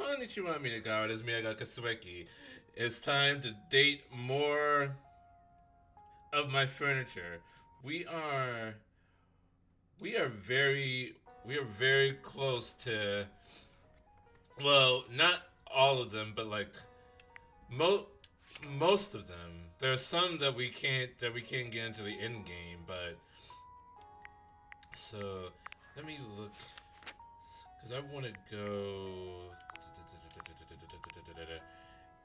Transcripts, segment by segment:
Konnichiwa, Minagawa. It is Miyagawa Katsueki. It's time to date more of my furniture. We are we are very we are very close to, well, not all of them, but like mo- most of them. There are some that we can't get into the end game, but so let me look because I want to go.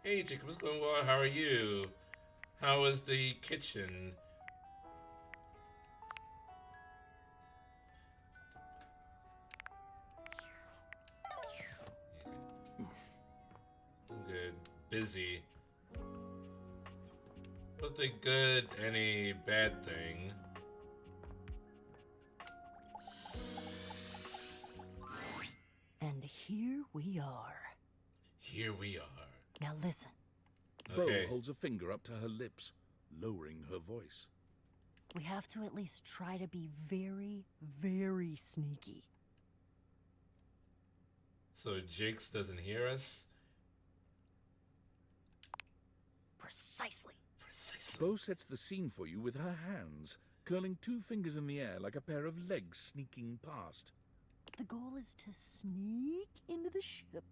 Hey, Jacob, what's going on? How are you? How is the kitchen? Good. Busy. What's the good, any bad thing? And here we are. Here we are. Now listen. Okay. Bo holds a finger up to her lips, lowering her voice. We have to at least try to be very, very sneaky. So Jakes doesn't hear us? Precisely. Precisely. Bo sets the scene for you with her hands, curling two fingers in the air like a pair of legs sneaking past. The goal is to sneak into the ship,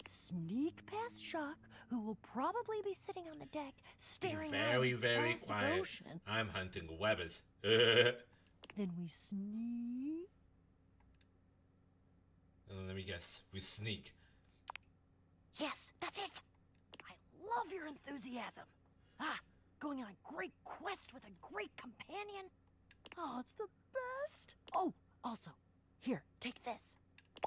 sneak past Shock, who will probably be sitting on the deck staring Be out very, at very this quiet. ocean. I'm hunting webbers. Then we sneak. Let me guess. We sneak. Yes, that's it. I love your enthusiasm. Going on a great quest with a great companion. Oh, it's the best. Oh, also, here, take this.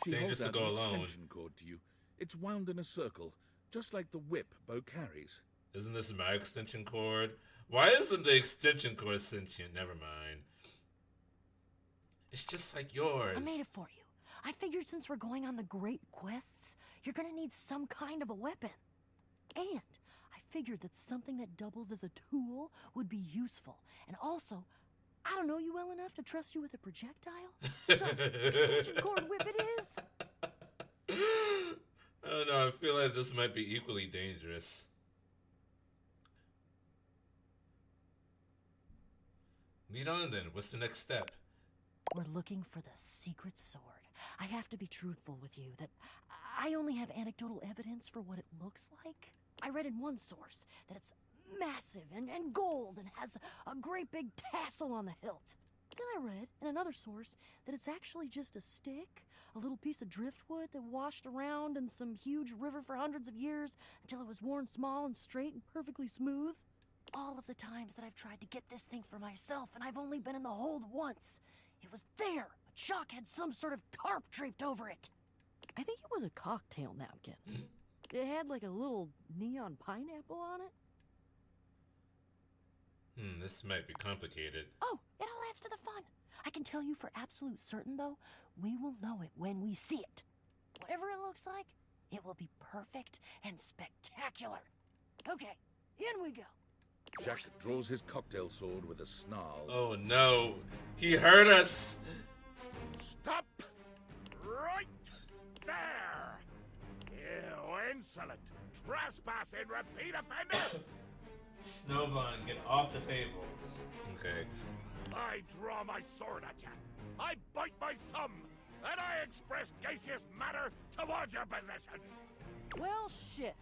She Dangerous holds to out go an alone. extension cord to you. It's wound in a circle, just like the whip Bo carries. Isn't this my extension cord? Why isn't the extension cord sentient? Never mind. It's just like yours. I made it for you. I figured since we're going on the great quests, you're gonna need some kind of a weapon. And I figured that something that doubles as a tool would be useful. And also, I don't know you well enough to trust you with a projectile. So, extension cord whip it is. I don't know. I feel like this might be equally dangerous. Lead on then. What's the next step? We're looking for the secret sword. I have to be truthful with you that I only have anecdotal evidence for what it looks like. I read in one source that it's massive and gold and has a great big tassel on the hilt. Then I read in another source that it's actually just a stick, a little piece of driftwood that washed around in some huge river for hundreds of years until it was worn small and straight and perfectly smooth. All of the times that I've tried to get this thing for myself, and I've only been in the hold once. It was there, but Shock had some sort of tarp draped over it. I think it was a cocktail napkin. It had like a little neon pineapple on it. This might be complicated. Oh, it all adds to the fun. I can tell you for absolute certain, though, we will know it when we see it. Whatever it looks like, it will be perfect and spectacular. Okay, in we go. Jack draws his cocktail sword with a snarl. Oh no. He heard us. Stop! Right there! You insolent, trespassing repeat offender! Snowblind, get off the table. Okay. I draw my sword at you. I bite my thumb, and I express gaseous matter towards your possession. Well, shit.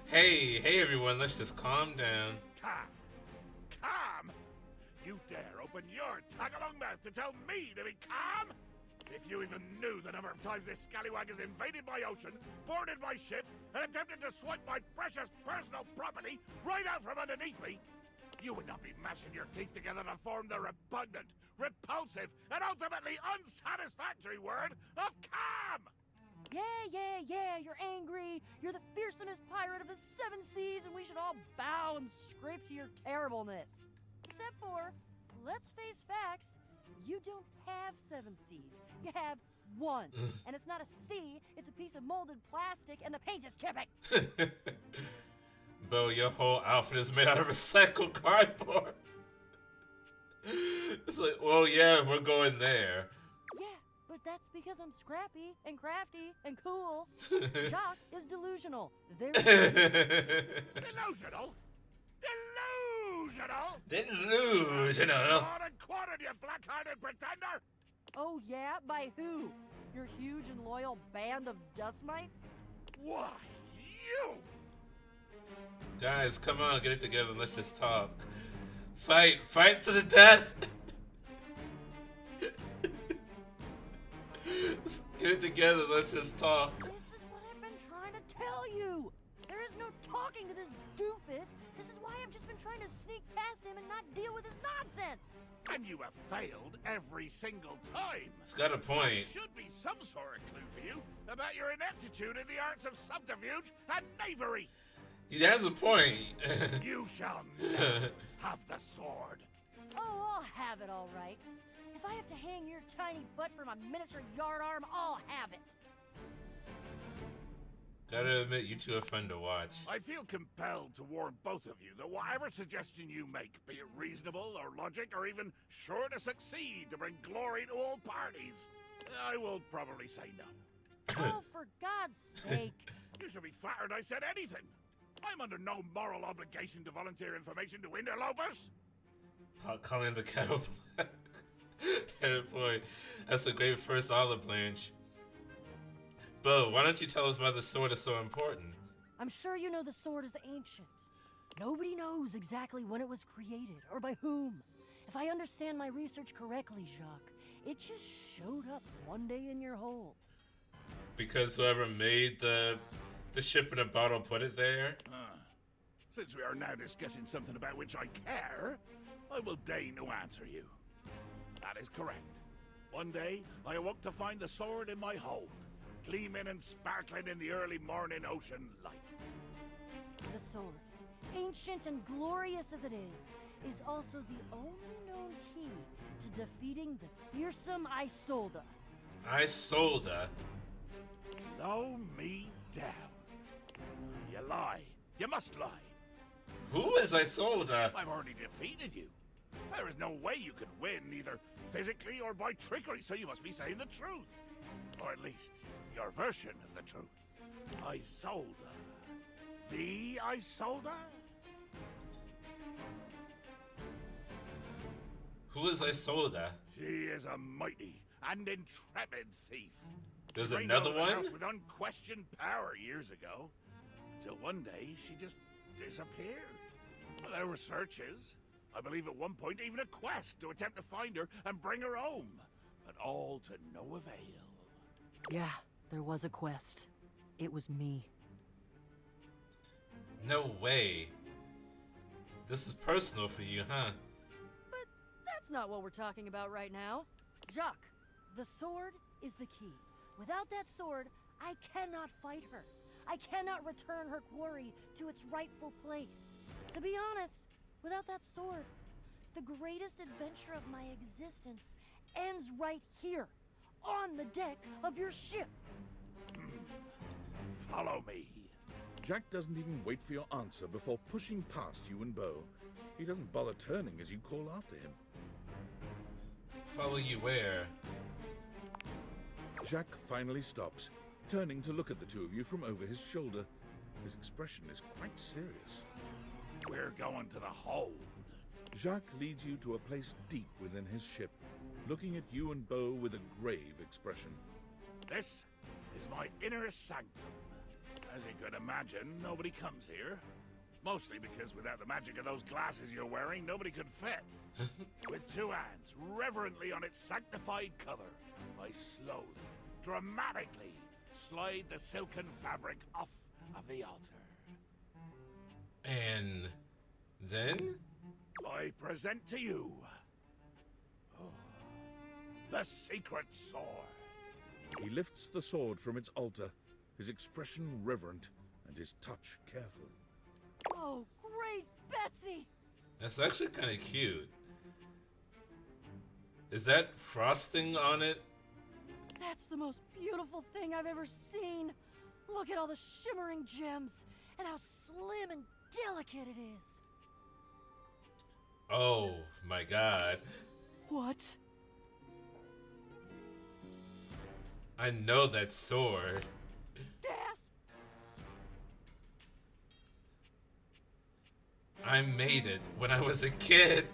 Hey everyone, let's just calm down. Calm. Calm? You dare open your tag-along mouth to tell me to be calm? If you even knew the number of times this scallywag has invaded my ocean, boarded my ship, and attempted to swipe my precious personal property right out from underneath me, you would not be mashing your teeth together to form the repugnant, repulsive, and ultimately unsatisfactory word of calm! Yeah, you're angry. You're the fearsomest pirate of the seven seas, and we should all bow and scrape to your terribleness. Except for, let's face facts, you don't have seven seas. You have one. And it's not a sea, it's a piece of molded plastic, and the paint is chipping. Bo, your whole outfit is made out of recycled cardboard. It's like, well, yeah, we're going there. Yeah, but but that's because I'm scrappy and crafty and cool. Jock is delusional. Very Delusional? Delusional? Delusional. What and quartered, you black-hearted pretender! Oh yeah? By who? Your huge and loyal band of dust mites? Why, you! Guys, come on, get it together. Let's just talk. Fight to the death. Get it together. Let's just talk. This is what I've been trying to tell you. There is no talking to this doofus. This is why I've just been trying to sneak past him and not deal with his nonsense. And you have failed every single time. It's got a point. There should be some sort of clue for you about your ineptitude in the arts of subterfuge and knavery. He has a point. You shall never have the sword. Oh, I'll have it all right. If I have to hang your tiny butt for my miniature yard arm, I'll have it. Gotta admit, you two are fun to watch. I feel compelled to warn both of you that whatever suggestion you make, be it reasonable or logic or even sure to succeed to bring glory to all parties, I will probably say no. Oh, for God's sake. You should be flattered I said anything. I'm under no moral obligation to volunteer information to interlopers. Calling the kettle black. Boy, that's a great first olive branch. Bo, why don't you tell us why the sword is so important? I'm sure you know the sword is ancient. Nobody knows exactly when it was created or by whom. If I understand my research correctly, Jacques, it just showed up one day in your hold. Because whoever made the ship in a bottle put it there? Since we are now discussing something about which I care, I will deign to answer you. That is correct. One day, I awoke to find the sword in my hold, gleaming and sparkling in the early morning ocean light. The sword, ancient and glorious as it is also the only known key to defeating the fearsome Isolde. Isolde? Blow me down. You lie. You must lie. Who is Isolde? I've already defeated you. There is no way you could win, either physically or by trickery, so you must be saying the truth. Or at least, your version of the truth. Isolde. The Isolde? Who is Isolde? She is a mighty and intrepid thief. There's She reigned another over the one? house with unquestioned power years ago, until one day she just disappeared. Well, there were searches. I believe at one point even a quest to attempt to find her and bring her home, but all to no avail. Yeah, there was a quest. It was me. No way. This is personal for you, huh? But that's not what we're talking about right now. Jacques, the sword is the key. Without that sword, I cannot fight her. I cannot return her quarry to its rightful place. To be honest, without that sword, the greatest adventure of my existence ends right here, on the deck of your ship. Follow me. Jack doesn't even wait for your answer before pushing past you and Bo. He doesn't bother turning as you call after him. Follow you where? Jack finally stops, turning to look at the two of you from over his shoulder. His expression is quite serious. We're going to the hold. Jacques leads you to a place deep within his ship, looking at you and Bo with a grave expression. This is my inner sanctum. As you could imagine, nobody comes here. Mostly because without the magic of those glasses you're wearing, nobody could fit. With two hands reverently on its sanctified cover, I slowly, dramatically slide the silken fabric off of the altar. And then? I present to you the secret sword. He lifts the sword from its altar, his expression reverent and his touch careful. Oh, great Betsy! That's actually kind of cute. Is that frosting on it? That's the most beautiful thing I've ever seen. Look at all the shimmering gems and how slim and delicate it is. Oh my god. What? I know that sword. Gasp! I made it when I was a kid.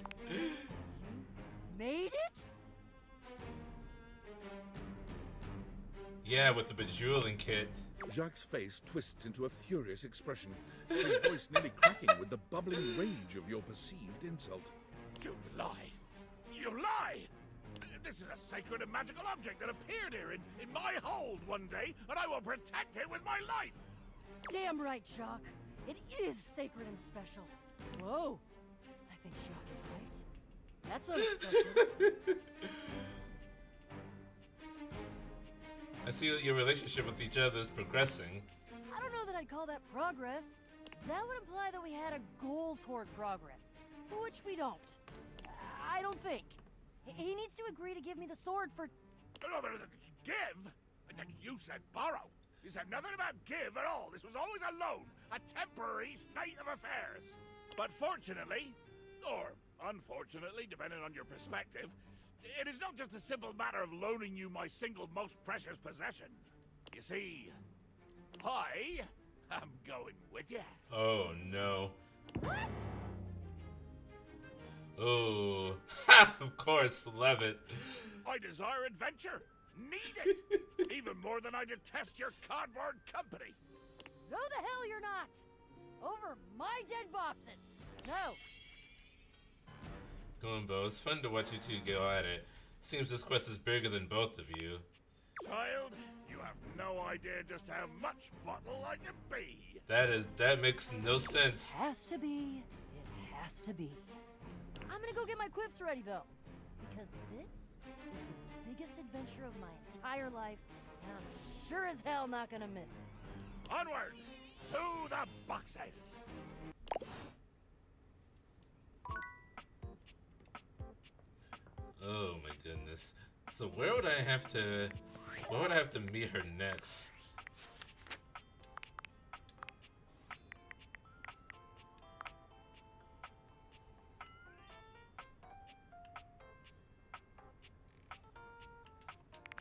Made it? Yeah, with the bejeweling kit. Jacques' face twists into a furious expression, his voice nearly cracking with the bubbling rage of your perceived insult. You lie! You lie! This is a sacred and magical object that appeared here in my hold one day, and I will protect it with my life! Damn right, Jacques. It is sacred and special. Whoa. I think Jacques is right. That's unexpected. I see that your relationship with each other is progressing. I don't know that I'd call that progress. That would imply that we had a goal toward progress, which we don't. I don't think. He needs to agree to give me the sword for... Give? You said borrow. You said nothing about give at all. This was always a loan, a temporary state of affairs. But fortunately, or unfortunately, depending on your perspective, it is not just a simple matter of loaning you my single most precious possession. You see, I am going with you. Oh no. What? Oh, of course, love it. I desire adventure. Need it. Even more than I detest your cardboard company. No the hell you're not! Over my dead boxes! No! Come on, Bo. It's fun to watch you two go at it. Seems this quest is bigger than both of you. Child, you have no idea just how much bottle I can be. That makes no sense. Has to be. It has to be. I'm gonna go get my quips ready though. Because this is the biggest adventure of my entire life, and I'm sure as hell not gonna miss it. Onward to the boxes. Oh my goodness. So where would I have to meet her next?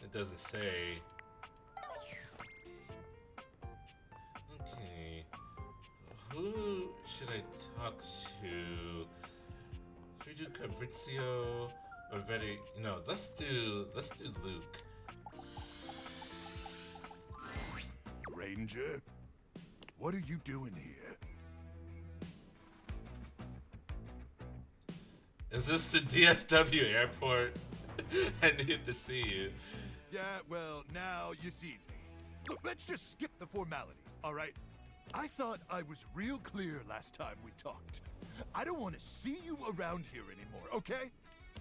It doesn't say. Okay. Who should I talk to? Should we do Fabrizio or Vetti? No, let's do Luke. Ranger, what are you doing here? Is this the DFW airport? I need to see you. Yeah, well, now you see me. Look, let's just skip the formalities, all right? I thought I was real clear last time we talked. I don't want to see you around here anymore, okay?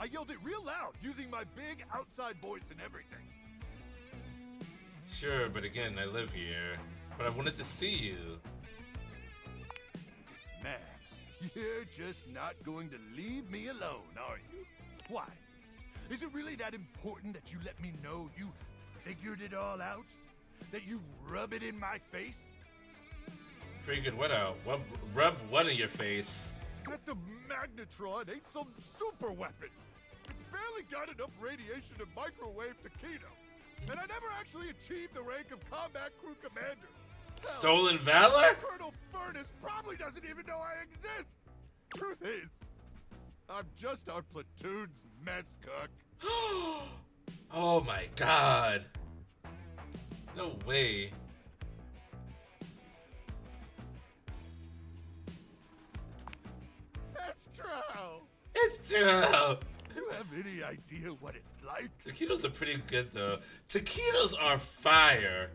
I yelled it real loud, using my big outside voice and everything. Sure, but again, I live here. But I wanted to see you. Man, you're just not going to leave me alone, are you? Why? Is it really that important that you let me know you figured it all out? That you rub it in my face? Figured what out? Rub what in your face? That the magnetron ain't some super weapon. It's barely got enough radiation to microwave taquito. And I never actually achieved the rank of combat crew commander. Hell, Stolen valor? Colonel Furnace probably doesn't even know I exist. Truth is, I'm just our platoon's mess cook. Oh my god. No way. That's true. It's true. Do you have any idea what it's like? Taquitos are pretty good though. Taquitos are fire.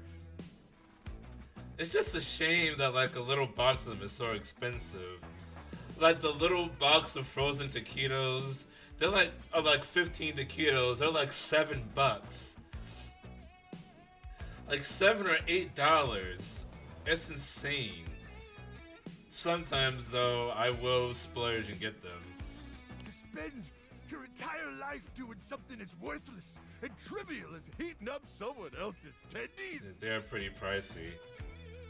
It's just a shame that like a little box of them is so expensive. Like the little box of frozen taquitos, they're like 15 taquitos. They're like $7. Like $7 or $8. It's insane. Sometimes though, I will splurge and get them. To spend your entire life doing something as worthless and trivial as heating up someone else's tendies? They're pretty pricey.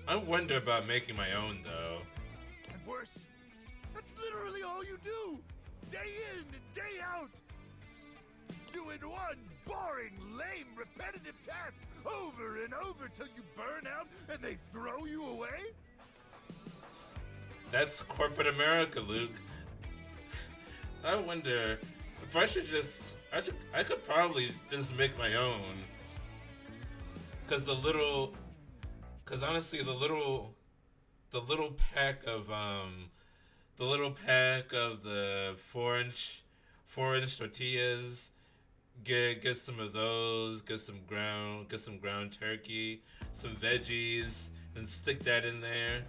I wonder about making my own though. And worse, that's literally all you do. Day in and day out. Doing one boring, lame, repetitive task over and over till you burn out and they throw you away? That's corporate America, Luke. I wonder if I should just... I could probably just make my own. Because honestly, the little pack of the 4-inch tortillas, get some of those, get some ground turkey, some veggies, and stick that in there.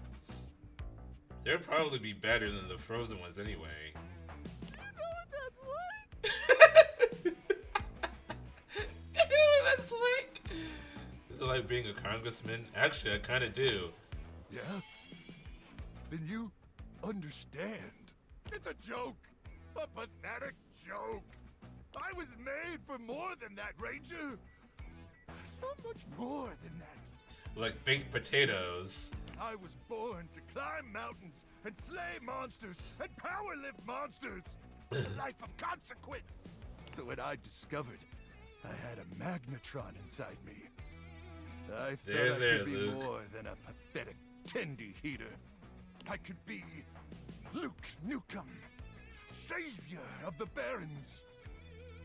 They'll probably be better than the frozen ones anyway. You know what that's like? That's like... Is it like being a congressman? Actually, I kind of do. Yeah? Then you understand. It's a joke. A pathetic joke. I was made for more than that, Ranger. So much more than that. Like baked potatoes. I was born to climb mountains and slay monsters and power lift monsters. A life of consequence. So when I discovered I had a magnetron inside me, I thought I could be Luke. more than a pathetic tendy heater. I could be Luke Nukem, savior of the Barrens.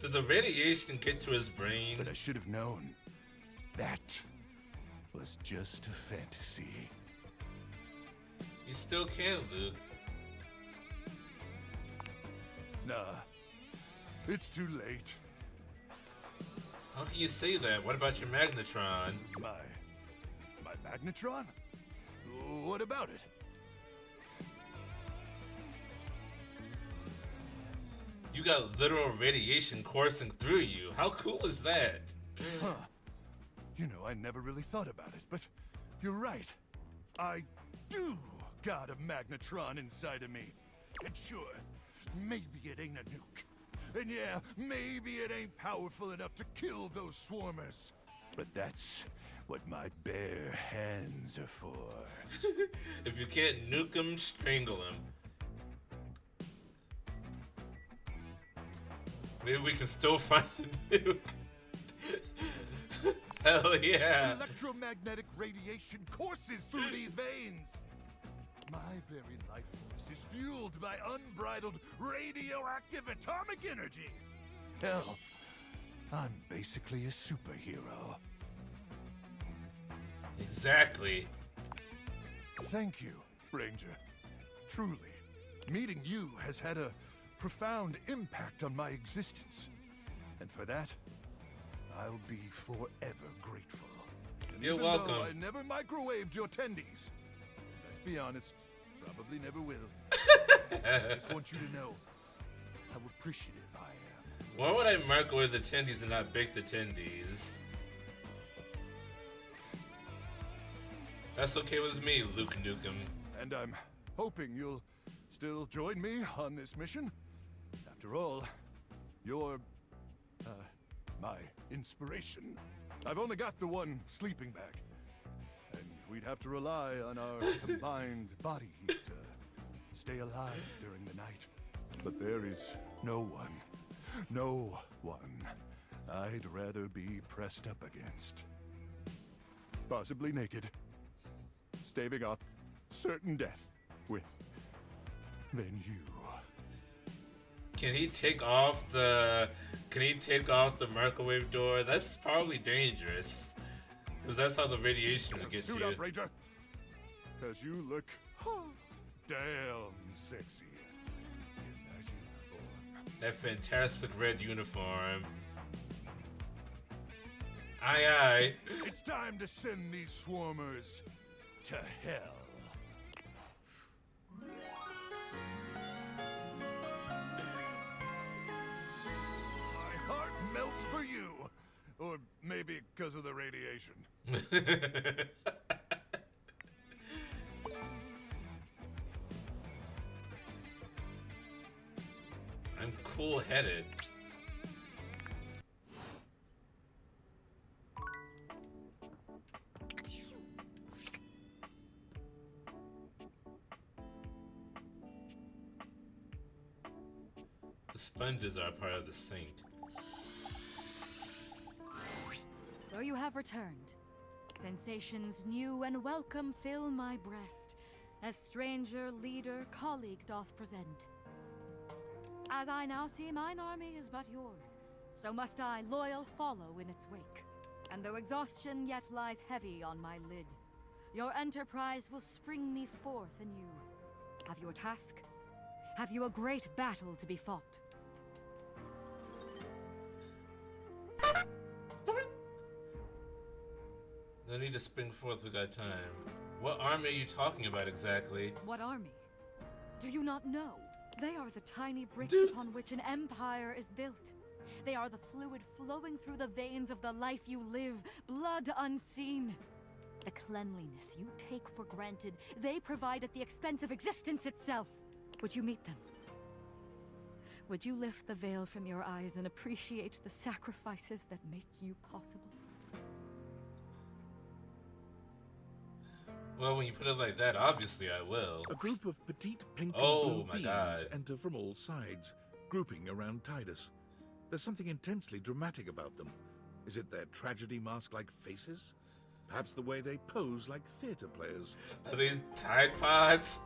Did the radiation get to his brain? But I should have known. That was just a fantasy. You still can't, Luke. Nah, it's too late. How can you say that? What about your magnetron? My magnetron? What about it? You got literal radiation coursing through you. How cool is that? Huh. You know, I never really thought about it, but you're right. I do got a magnetron inside of me. And sure, maybe it ain't a nuke. And yeah, maybe it ain't powerful enough to kill those swarmers. But that's what my bare hands are for. If you can't nuke him, strangle him. Maybe we can still find a nuke. Hell yeah. Electromagnetic radiation courses through these veins. My very life force is fueled by unbridled radioactive atomic energy. Hell, I'm basically a superhero. Exactly. Thank you, Ranger. Truly, meeting you has had a profound impact on my existence. And for that, I'll be forever grateful. And You're even welcome. though I never microwaved your tendies, let's be honest, probably never will. I just want you to know how appreciative I am. Why would I microwave the tendies and not bake the tendies? That's okay with me, Luke Nukem. And I'm hoping you'll still join me on this mission. After all, you're, my inspiration. I've only got the one sleeping bag, and we'd have to rely on our combined body heat to stay alive during the night. But there is no one I'd rather be pressed up against. Possibly naked, staving off certain death than you. Can he take off the microwave door? That's probably dangerous. Because that's how the radiation will get Suit you. up, Ranger. Cause you look damn sexy in that uniform. That fantastic red uniform. Aye aye. It's time to send these swarmers to hell. My heart melts for you. Or maybe because of the radiation. I'm cool-headed. The sponges are part of the sink. So you have returned. Sensations new and welcome fill my breast, as stranger, leader, colleague doth present. As I now see mine army is but yours, so must I loyal follow in its wake. And though exhaustion yet lies heavy on my lid, your enterprise will spring me forth anew. Have you a task? Have you a great battle to be fought? No need to spring forth, we got time. What army are you talking about exactly? What army? Do you not know? They are the tiny bricks Dude. upon which an empire is built. They are the fluid flowing through the veins of the life you live, blood unseen. The cleanliness you take for granted, they provide at the expense of existence itself. Would you meet them? Would you lift the veil from your eyes and appreciate the sacrifices that make you possible? Well, when you put it like that, obviously I will. A group of petite pink Oh, and blue my beings God. enter from all sides, grouping around Tidus. There's something intensely dramatic about them. Is it their tragedy mask-like faces? Perhaps the way they pose like theater players. Are these Tide Pods?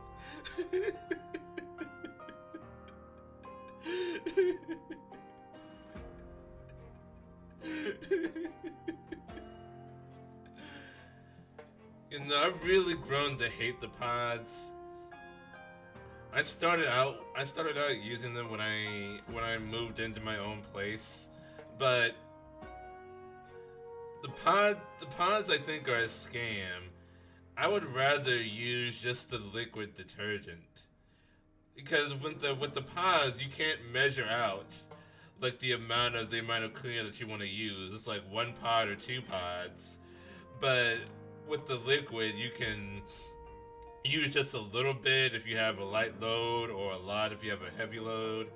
You know, I've really grown to hate the pods. I started out using them when I moved into my own place, but the pods I think are a scam. I would rather use just the liquid detergent, because with the pods you can't measure out like the amount of cleaner that you want to use. It's like 1 pod or 2 pods, but with the liquid you can use just a little bit if you have a light load, or a lot if you have a heavy load.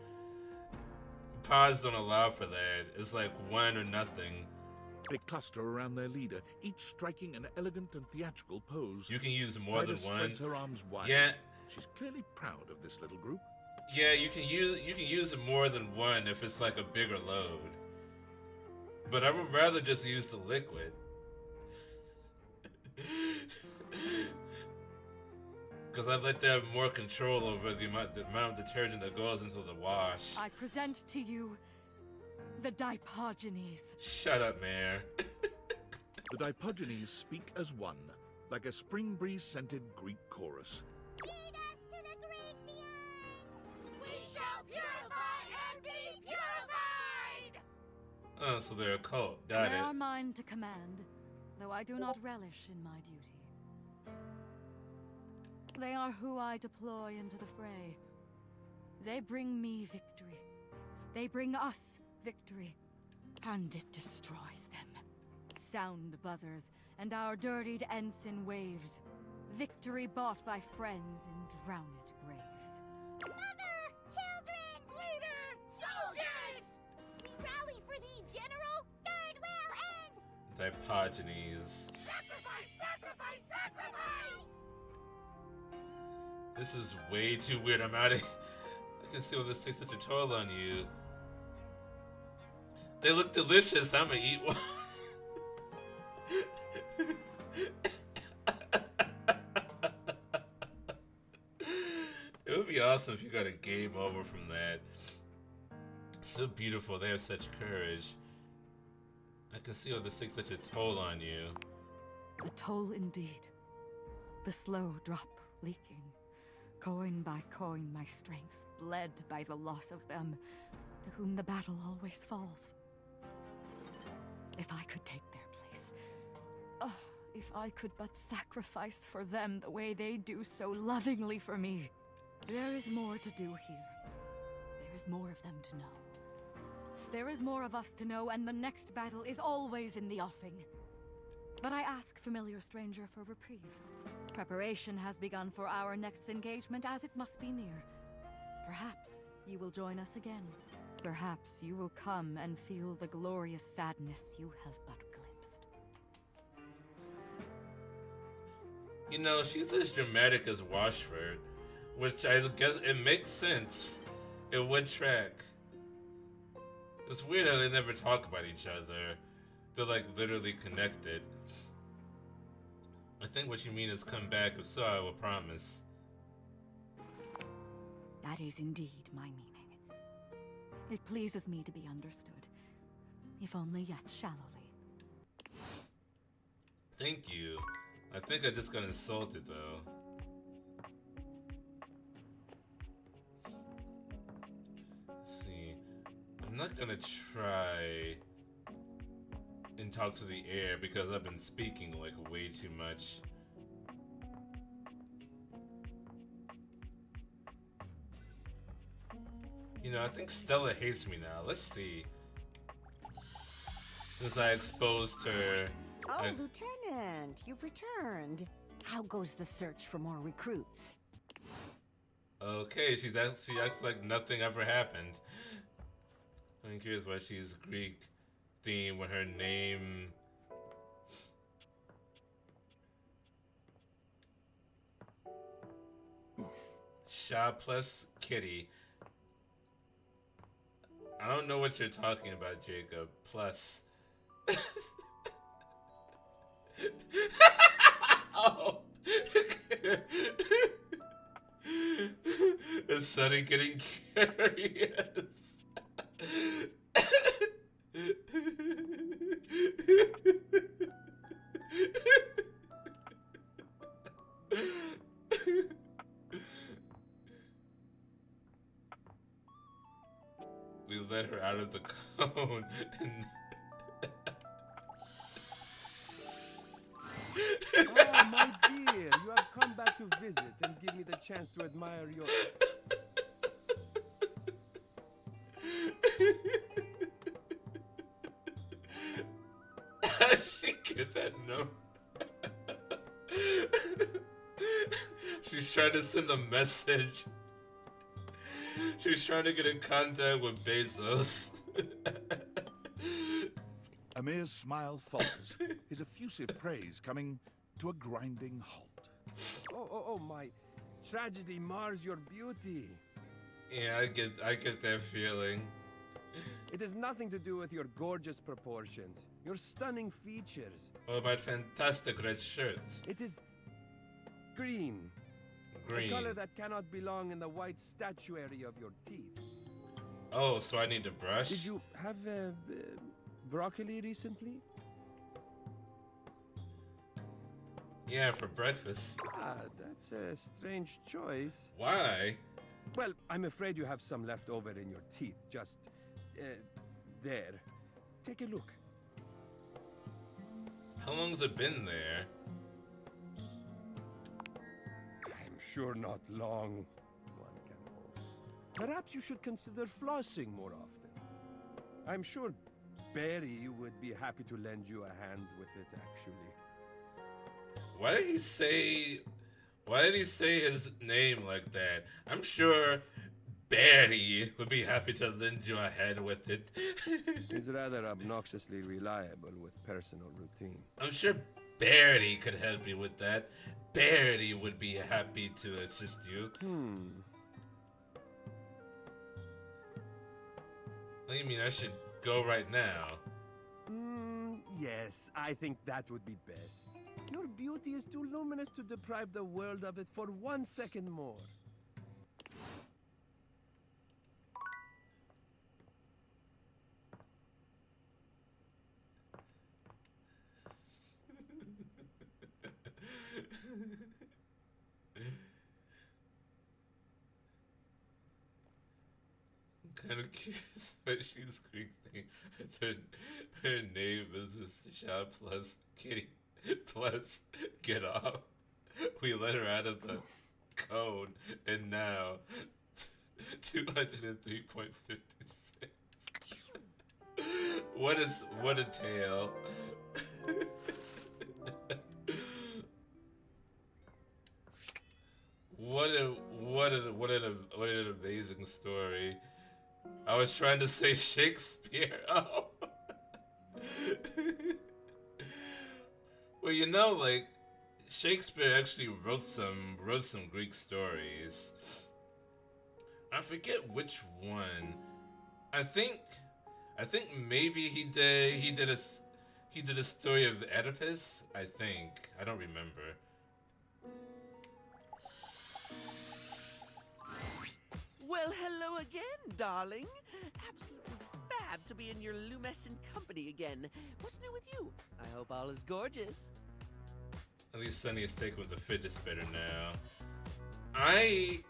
Pods don't allow for that. It's like 1 or nothing. They cluster around their leader, each striking an elegant and theatrical pose. You can use more than Tidus one. spreads her arms wide. Yeah, She's clearly proud of this little group. yeah, you can use more than 1 if it's like a bigger load. But I would rather just use the liquid. Because I'd like to have more control over the amount of detergent that goes into the wash. I present to you the Dipogenes. Shut up, Mayor. The Dipogenes speak as one, like a spring breeze-scented Greek chorus. Lead us to the great beyond! We shall purify and be purified! Oh, so they're a cult. They Got are it. mine to command, though I do not relish in my duty. They are who I deploy into the fray. They bring me victory. They bring us victory. And it destroys them. Sound buzzers, and our dirtied ensign waves. Victory bought by friends in drowned graves. Mother! Children! Leader! Soldiers! We rally for thee, General! Third will end! Dipogenes. Sacrifice! Sacrifice! Sacrifice! This is way too weird. I'm out of. I can see why this takes such a toll on you. They look delicious. I'm gonna eat one. It would be awesome if you got a game over from that. So beautiful. They have such courage. I can see why this takes such a toll on you. A toll indeed. The slow drop leaking. Coin by coin my strength bled by the loss of them, to whom the battle always falls. If I could take their place. Oh, if I could but sacrifice for them the way they do so lovingly for me. There is more to do here. There is more of them to know. There is more of us to know, and the next battle is always in the offing. But I ask, familiar stranger, for reprieve. Preparation has begun for our next engagement, as it must be near. Perhaps you will join us again. Perhaps you will come and feel the glorious sadness you have but glimpsed. You know, she's as dramatic as Washford, which I guess it makes sense. It would track. It's weird how they never talk about each other. they're like literally connected. I think what you mean is come back. If so, I will promise. That is indeed my meaning. It pleases me to be understood, if only yet shallowly. Thank you. I think I just got insulted though. Let's see. I'm not gonna try and talk to the air because I've been speaking like way too much. You know, I think Stella hates me now. Let's see. Since I exposed her. Oh, Lieutenant, you've returned. How goes the search for more recruits? Okay, she acts like nothing ever happened. I'm curious why she's Greek theme when her name. Shaw plus Kitty. I don't know what you're talking about, Jacob. Plus. Oh. Is Sonny getting curious? We let her out of the cone. Oh, my dear, you have come back to visit and give me the chance to admire your... She get that note. She's trying to send a message. She's trying to get in contact with Bezos. Amir's smile falters, his effusive praise coming to a grinding halt. Oh, my tragedy mars your beauty. Yeah, I get that feeling. It has nothing to do with your gorgeous proportions, your stunning features. What about fantastic red shirts? It is green. Green. The color that cannot belong in the white statuary of your teeth. Oh, so I need to brush? Did you have broccoli recently? Yeah, for breakfast. Ah, that's a strange choice. Why? Well, I'm afraid you have some left over in your teeth. Just there. Take a look. How long's it been there? I'm sure not long. One can hope. Perhaps you should consider flossing more often. I'm sure Barry would be happy to lend you a hand with it, actually. Why did he say his name like that? I'm sure Barry would be happy to lend you a hand with it. He's rather obnoxiously reliable with personal routine. I'm sure Barry could help you with that. Barry would be happy to assist you. What do you mean I should go right now? Yes, I think that would be best. Your beauty is too luminous to deprive the world of it for 1 second more. I'm kind of curious what she's Greek thing. Her name is Shaw plus Kitty plus get off. We let her out of the cone and now 203.56. What a tale. What an amazing story. I was trying to say Shakespeare. Oh. Well, you know, like Shakespeare actually wrote some Greek stories. I forget which one. I think maybe he did He did a story of Oedipus, I think. I don't remember. Well, hello again, darling. Absolutely fab to be in your lumescent company again. What's new with you? I hope all is gorgeous. At least Sunny is taken with the fidget spinner now. I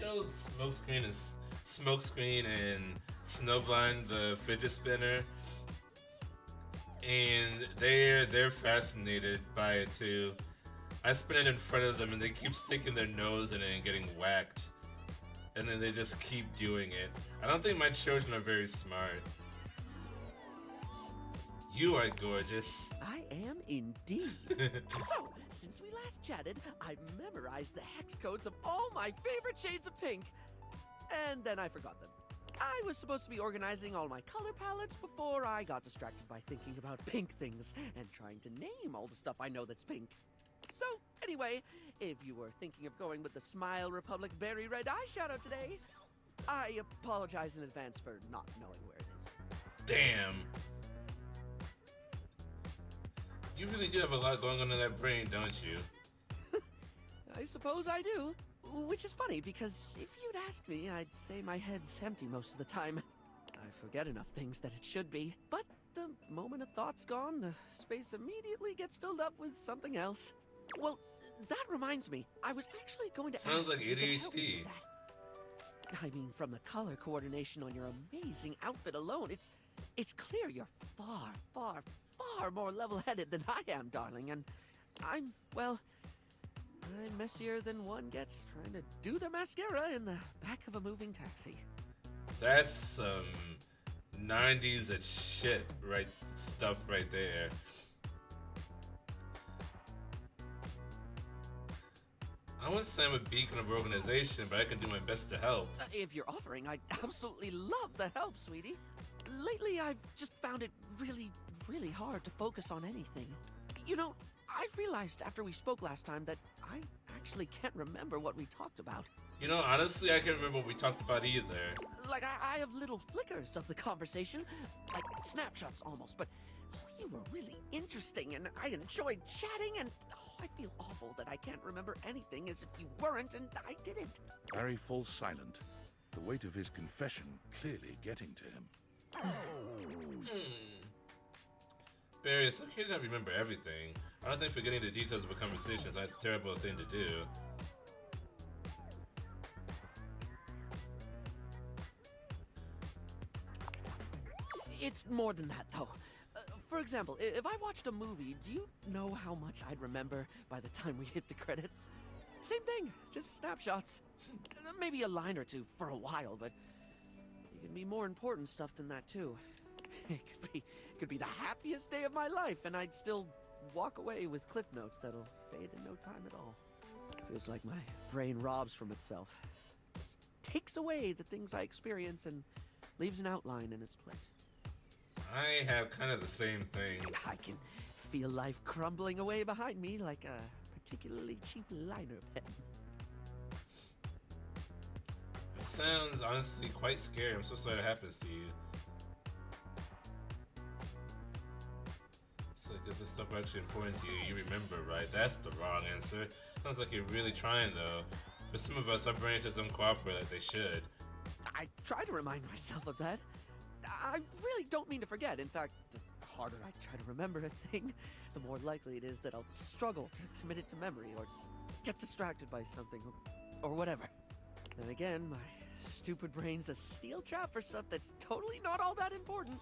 showed Smokescreen and Snowblind the fidget spinner, and they're fascinated by it too. I spin it in front of them and they keep sticking their nose in it and getting whacked. And then they just keep doing it. I don't think my children are very smart. You are gorgeous. I am indeed. So, since we last chatted, I memorized the hex codes of all my favorite shades of pink. And then I forgot them. I was supposed to be organizing all my color palettes before I got distracted by thinking about pink things and trying to name all the stuff I know that's pink. So, anyway, if you were thinking of going with the Smile Republic Berry Red eyeshadow today, I apologize in advance for not knowing where it is. Damn. You really do have a lot going on in that brain, don't you? I suppose I do. Which is funny, because if you'd asked me, I'd say my head's empty most of the time. I forget enough things that it should be. But the moment a thought's gone, the space immediately gets filled up with something else. Well, that reminds me. I was actually going to Sounds ask like if you could help me ADHD. with that. I mean, from the color coordination on your amazing outfit alone, it's clear you're far more level-headed than I am, darling. And I'm messier than one gets trying to do the mascara in the back of a moving taxi. That's some 90s and shit stuff right there. I wouldn't say I'm a beacon of organization, but I can do my best to help. If you're offering, I'd absolutely love the help, sweetie. Lately, I've just found it really hard to focus on anything. You know, I realized after we spoke last time that I actually can't remember what we talked about. You know, honestly, I can't remember what we talked about either. Like, I have little flickers of the conversation, like snapshots almost, but you were really interesting and I enjoyed chatting, and I feel awful that I can't remember anything as if you weren't and I didn't. Barry falls silent, the weight of his confession clearly getting to him. Barry, it's okay to not remember everything. I don't think forgetting the details of a conversation is a terrible thing to do. It's more than that, though. For example, if I watched a movie, do you know how much I'd remember by the time we hit the credits? Same thing, just snapshots. Maybe a line or two for a while, but it can be more important stuff than that, too. It could be the happiest day of my life, and I'd still walk away with cliff notes that'll fade in no time at all. Feels like my brain robs from itself. Just takes away the things I experience and leaves an outline in its place. I have kind of the same thing. I can feel life crumbling away behind me like a particularly cheap liner pen. It sounds honestly quite scary. I'm so sorry that happens to you. It's like, is this stuff actually important to you? You remember, right? That's the wrong answer. Sounds like you're really trying, though. For some of us, our brains just don't cooperate like they should. I try to remind myself of that. I really don't mean to forget. In fact, the harder I try to remember a thing, the more likely it is that I'll struggle to commit it to memory or get distracted by something or whatever. Then again, my stupid brain's a steel trap for stuff that's totally not all that important.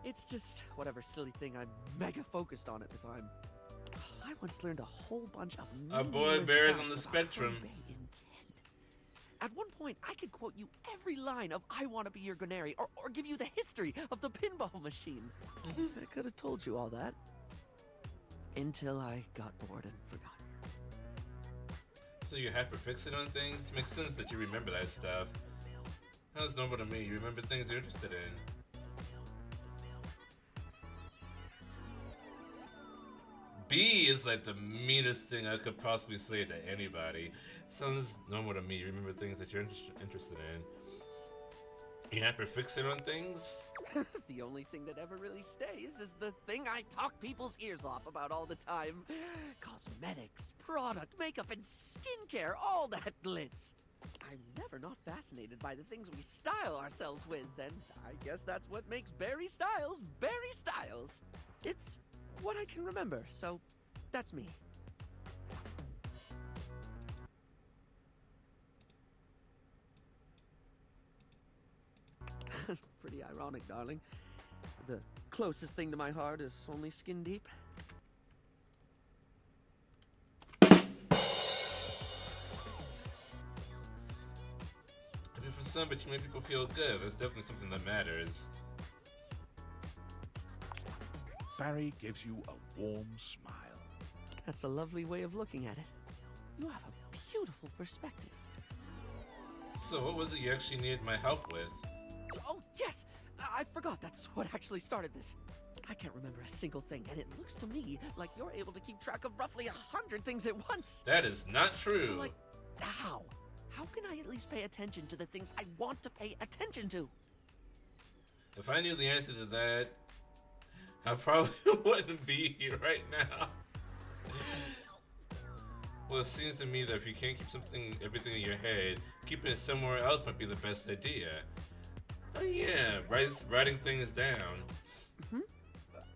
It's just whatever silly thing I'm mega focused on at the time. I once learned a whole bunch of Our boy meaningless Bear's facts on the about spectrum. Herbe and Kent. At one point, I could quote you every line of I Want to Be Your Guneri, or give you the history of the pinball machine. I could have told you all that. Until I got bored and forgot. So you're hyperfixated on things? Makes sense that you remember that stuff. Sounds normal to me. You remember things you're interested in. B is like the meanest thing I could possibly say to anybody. Sounds normal to me. You remember things that you're interested in. You hyperfixate on things? The only thing that ever really stays is the thing I talk people's ears off about all the time. Cosmetics, product, makeup, and skincare, all that glitz. I'm never not fascinated by the things we style ourselves with, and I guess that's what makes Barry Styles Barry Styles. It's what I can remember, so that's me. Pretty ironic, darling. The closest thing to my heart is only skin deep. I mean, for some, but you make people feel good. That's definitely something that matters. Barry gives you a warm smile. That's a lovely way of looking at it. You have a beautiful perspective. So what was it you actually needed my help with? Oh, yes! I forgot that's what actually started this. I can't remember a single thing, and it looks to me like you're able to keep track of roughly 100 things at once. That is not true. So, like, how? How can I at least pay attention to the things I want to pay attention to? If I knew the answer to that, I probably wouldn't be here right now. Well, it seems to me that if you can't keep everything in your head, keeping it somewhere else might be the best idea. Oh yeah, writing things down. Hmm?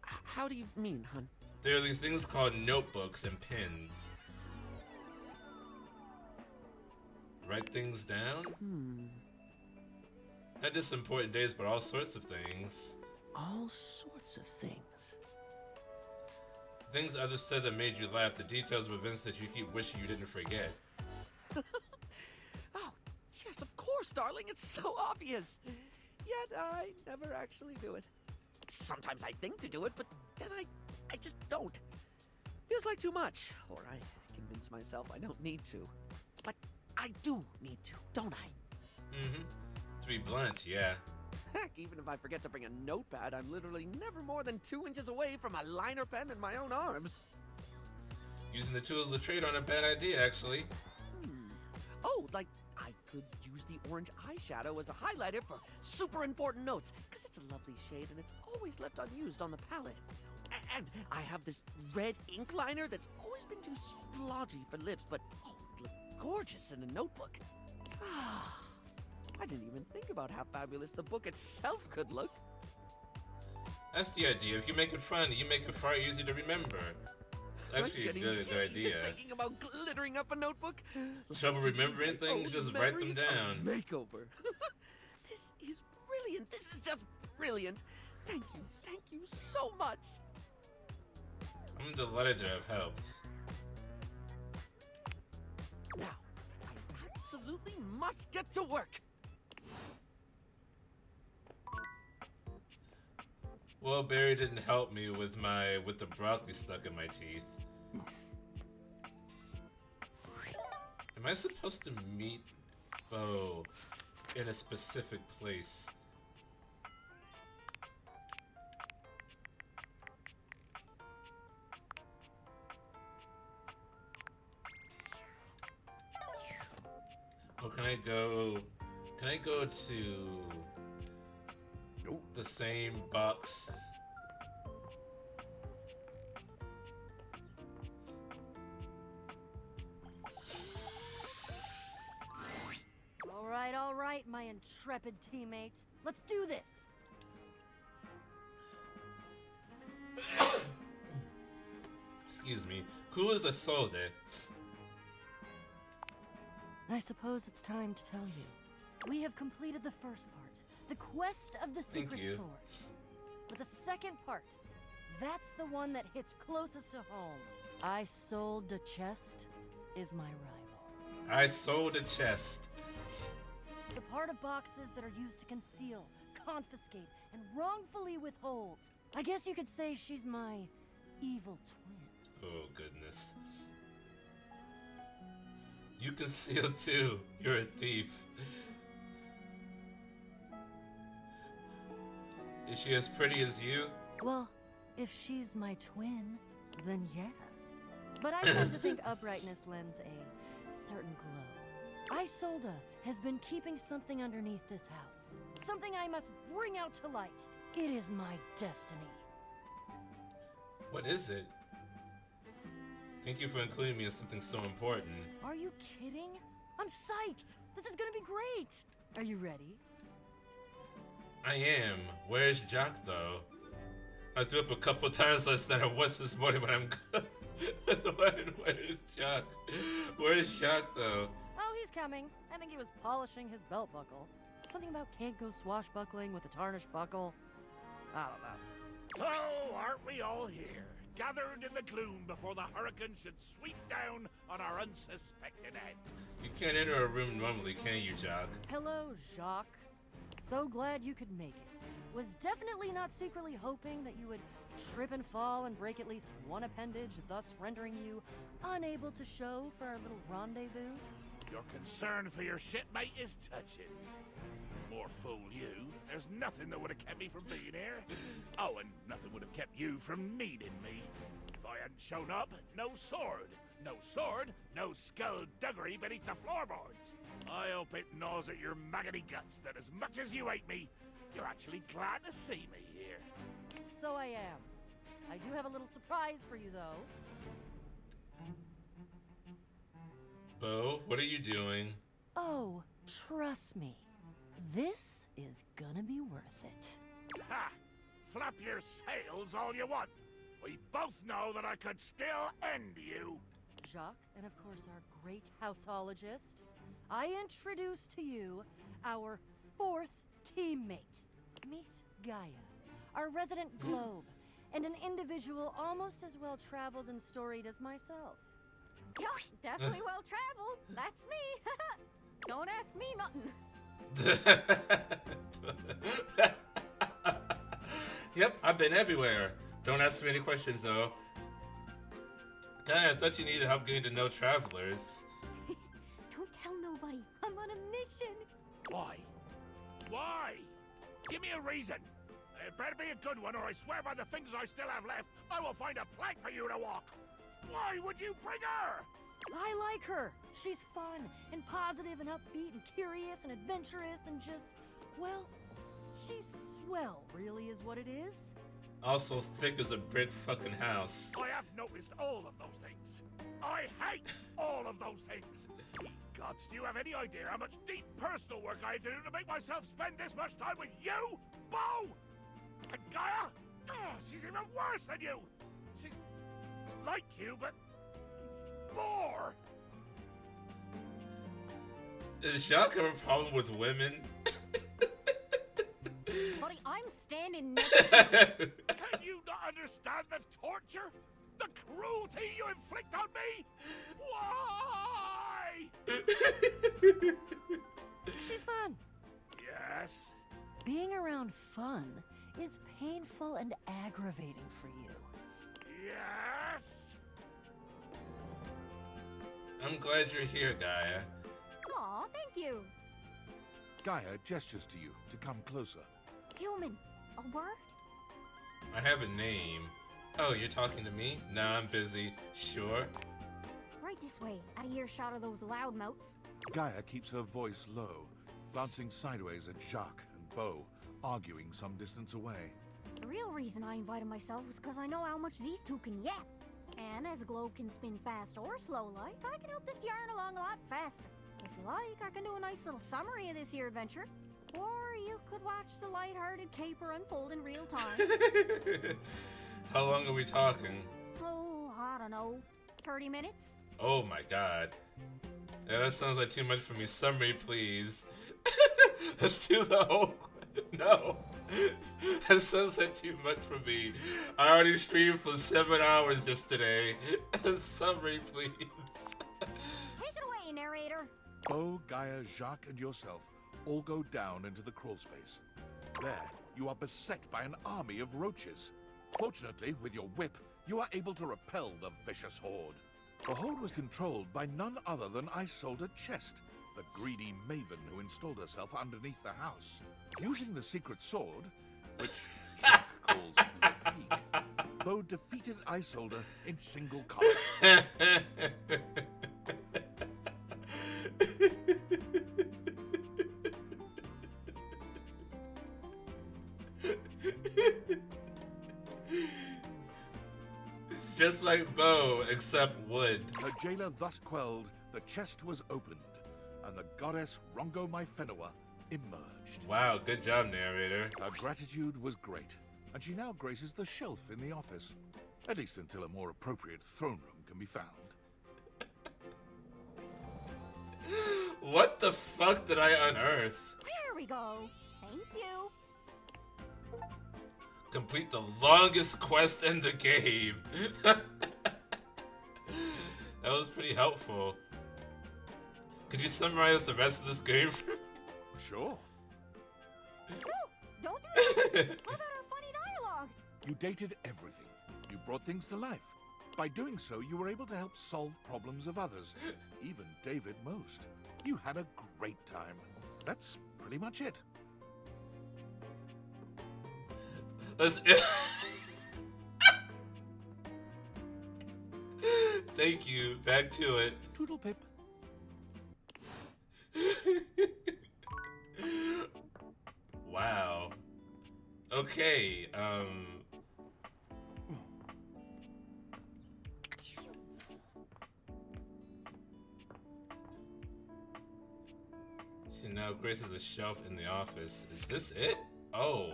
How do you mean, hun? There are these things called notebooks and pens. Write things down? Not just important days, but all sorts of things. All sorts of things. Things others said that made you laugh, the details of events that you keep wishing you didn't forget. Oh, yes, of course, darling. It's so obvious. Yet I never actually do it. Sometimes I think to do it, but then I just don't. Feels like too much, or I convince myself I don't need to. But I do need to, don't I? Mm-hmm. To be blunt, yeah. Heck, even if I forget to bring a notepad, I'm literally never more than 2 inches away from a liner pen in my own arms. Using the tools of the trade on a bad idea, actually. Oh, like I could use the orange eyeshadow as a highlighter for super important notes, because it's a lovely shade and it's always left unused on the palette. And I have this red ink liner that's always been too splodgy for lips, but oh, it looked gorgeous in a notebook. I didn't even think about how fabulous the book itself could look. That's the idea. If you make it fun, you make it far easier to remember. It's actually a good idea. Just thinking about glittering up a notebook. Trouble remembering things? Just write them down. Makeover. This is brilliant. This is just brilliant. Thank you so much. I'm delighted to have helped. Now, I absolutely must get to work. Well, Barry didn't help me with the broccoli stuck in my teeth. Am I supposed to meet Bo in a specific place? Or can I go to the same box? All right, my intrepid teammate. Let's do this. Excuse me. Who is a soldier? I suppose it's time to tell you. We have completed the first part, the quest of the secret sword. But the second part, that's the one that hits closest to home. I sold the chest is my rival. I sold a chest. The part of boxes that are used to conceal, confiscate, and wrongfully withhold. I guess you could say she's my evil twin. Oh, goodness. You conceal too. You're a thief. Is she as pretty as you? Well, if she's my twin, then yeah. But I tend to think uprightness lends a certain glow. Isolda has been keeping something underneath this house. Something I must bring out to light. It is my destiny. What is it? Thank you for including me in something so important. Are you kidding? I'm psyched. This is gonna be great. Are you ready? I am. Where's Jock, though? I threw up a couple times last night or once this morning, but I'm good. Where's Jock? Where's Jock, though? Oh, he's coming. I think he was polishing his belt buckle. Something about can't go swashbuckling with a tarnished buckle. I don't know. Oh, aren't we all here? Gathered in the gloom before the hurricane should sweep down on our unsuspected heads. You can't enter a room normally, can you, Jock? Hello, Jacques. So glad you could make it. Was definitely not secretly hoping that you would trip and fall and break at least one appendage, thus rendering you unable to show for our little rendezvous. Your concern for your shipmate is touching. More fool you. There's nothing that would have kept me from being here. Oh, and nothing would have kept you from needing me. If I hadn't shown up, no sword. No sword, no skullduggery beneath the floorboards. I hope it gnaws at your maggoty guts that as much as you hate me, you're actually glad to see me here. So I am. I do have a little surprise for you, though. Bo, what are you doing? Oh, trust me. This is gonna be worth it. Ha! Flap your sails all you want. We both know that I could still end you. Jacques, and of course our great houseologist, I introduce to you our fourth teammate. Meet Gaia, our resident globe, and an individual almost as well-traveled and storied as myself. Yup, definitely well traveled. That's me. Don't ask me nothing. Yep, I've been everywhere. Don't ask me any questions, though. Dang, I thought you needed help getting to know travelers. Don't tell nobody. I'm on a mission. Why? Why? Give me a reason. It better be a good one, or I swear by the fingers I still have left, I will find a plank for you to walk. Why would you bring her? I like her. She's fun and positive and upbeat and curious and adventurous and just, well, she's swell, really is what it is. Also thick as a brick fucking house. I have noticed all of those things. I hate all of those things. Gods, do you have any idea how much deep personal work I had to do to make myself spend this much time with you, Bo? And Gaia? Oh, she's even worse than you. She's like you, but more. Does Jacques have a problem with women? Buddy, I'm standing next to Can you not understand the torture? The cruelty you inflict on me? Why? She's fun. Yes. Being around fun is painful and aggravating for you. Yes. I'm glad you're here, Gaia. Aw, thank you. Gaia gestures to you to come closer. Human. A word? I have a name. Oh, you're talking to me? Nah, I'm busy. Sure. Right this way, out of earshot of those loudmouths. Gaia keeps her voice low, glancing sideways at Jacques and Bo, arguing some distance away. The real reason I invited myself was because I know how much these two can yap. And as a globe can spin fast or slow like, I can help this yarn along a lot faster. If you like, I can do a nice little summary of this here adventure. Or you could watch the lighthearted caper unfold in real time. How long are we talking? Oh, I don't know. 30 minutes? Oh my god. Yeah, that sounds like too much for me. Summary, please. Let's do the whole... No. That sounds like too much for me. I already streamed for 7 hours yesterday. Summary, please. Take it away, narrator. Bo, Gaia, Jacques, and yourself all go down into the crawl space. There, you are beset by an army of roaches. Fortunately, with your whip, you are able to repel the vicious horde. The horde was controlled by none other than Isolda Chest, the greedy maven who installed herself underneath the house. Using the secret sword, which Jacques calls the Peak, Bo defeated Isolda in single combat. just like Bo, except wood. The jailer thus quelled, the chest was opened, and the goddess Rongo Myfenua emerged. Wow, good job, narrator. Her gratitude was great, and she now graces the shelf in the office. At least until a more appropriate throne room can be found. What the fuck did I unearth? There we go. Thank you. Complete the longest quest in the game. That was pretty helpful. Could you summarize the rest of this game for me? Sure. No, don't do that. What about our funny dialogue? You dated everything. You brought things to life. By doing so, you were able to help solve problems of others, even David most. You had a great time. That's pretty much it. Thank you. Back to it. Toodle pip. Wow. Okay, she now graces a shelf in the office. Is this it? Oh.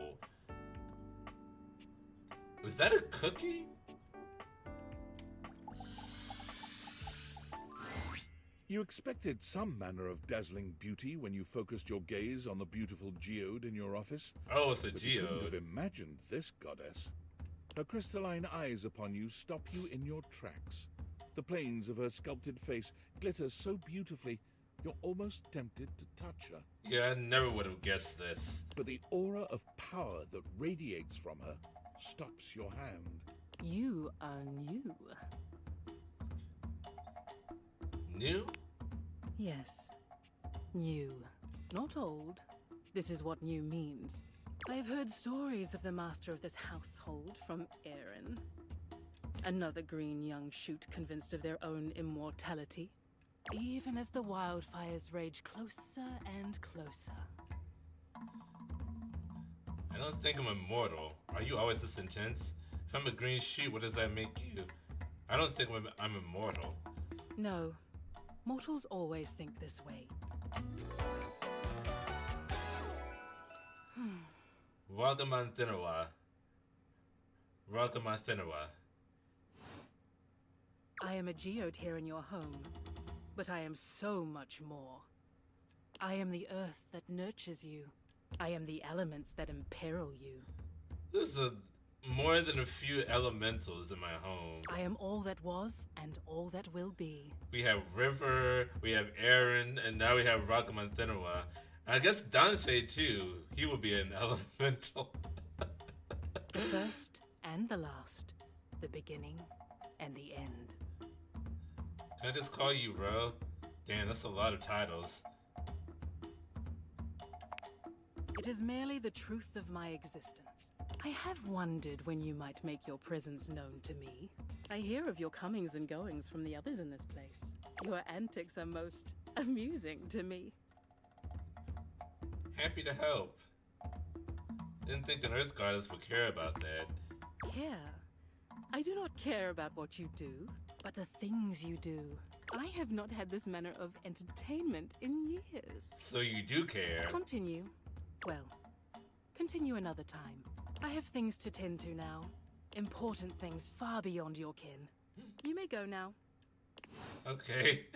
Was that a cookie? You expected some manner of dazzling beauty when you focused your gaze on the beautiful geode in your office. Oh, it's a But you couldn't geode. have imagined this goddess. Her crystalline eyes upon you stop you in your tracks. The planes of her sculpted face glitter so beautifully, you're almost tempted to touch her. Yeah, I never would have guessed this. But the aura of power that radiates from her stops your hand. You are new. New? Yes. New. Not old. This is what new means. I have heard stories of the master of this household from Aaron. Another green young shoot convinced of their own immortality. Even as the wildfires rage closer and closer. I don't think I'm immortal. Are you always this intense? If I'm a green shoot, what does that make you? I don't think I'm immortal. No. Mortals always think this way. Ragamanthinawa. Ragamanthinawa. I am a geode here in your home, but I am so much more. I am the earth that nurtures you. I am the elements that imperil you. There's more than a few elementals in my home. I am all that was and all that will be. We have River, we have Aaron, and now we have Ragamanthinawa. I guess Dante too. He will be an elemental. The first and the last. The beginning and the end. Can I just call you Ro? Damn, that's a lot of titles. It is merely the truth of my existence. I have wondered when you might make your presence known to me. I hear of your comings and goings from the others in this place. Your antics are most amusing to me. Happy to help. Didn't think an Earth Goddess would care about that. Care? I do not care about what you do, but the things you do. I have not had this manner of entertainment in years. So you do care. Continue. Well, continue another time. I have things to tend to now. Important things far beyond your kin. You may go now. Okay.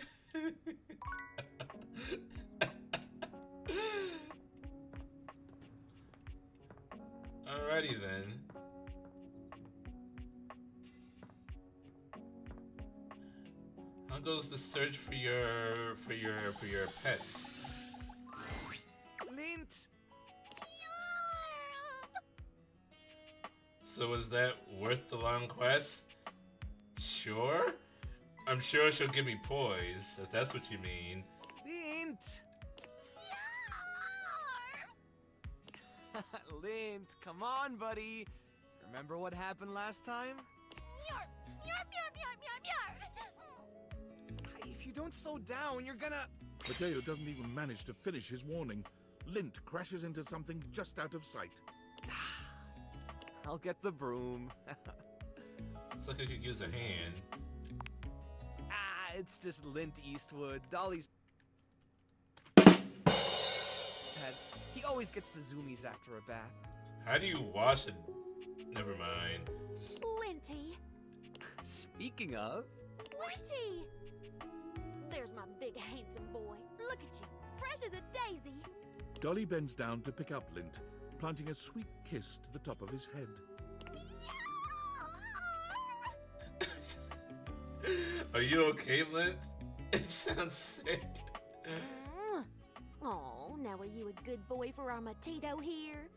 Alrighty then. How goes the search for your pets? Lint! So was that worth the long quest? Sure? I'm sure she'll give me poise, if that's what you mean. Lint! Lint, come on, buddy. Remember what happened last time? If you don't slow down, you're gonna... Mateo doesn't even manage to finish his warning. Lint crashes into something just out of sight. I'll get the broom. Looks like I could use a hand. Ah, it's just Lint Eastwood. Dolly's head. He always gets the zoomies after a bath. How do you wash it? Never mind. Linty! Speaking of, Linty! There's my big handsome boy. Look at you, fresh as a daisy. Dolly bends down to pick up Lint, planting a sweet kiss to the top of his head. Are you okay, Lint? It sounds sick. Oh, now are you a good boy for our Matito here?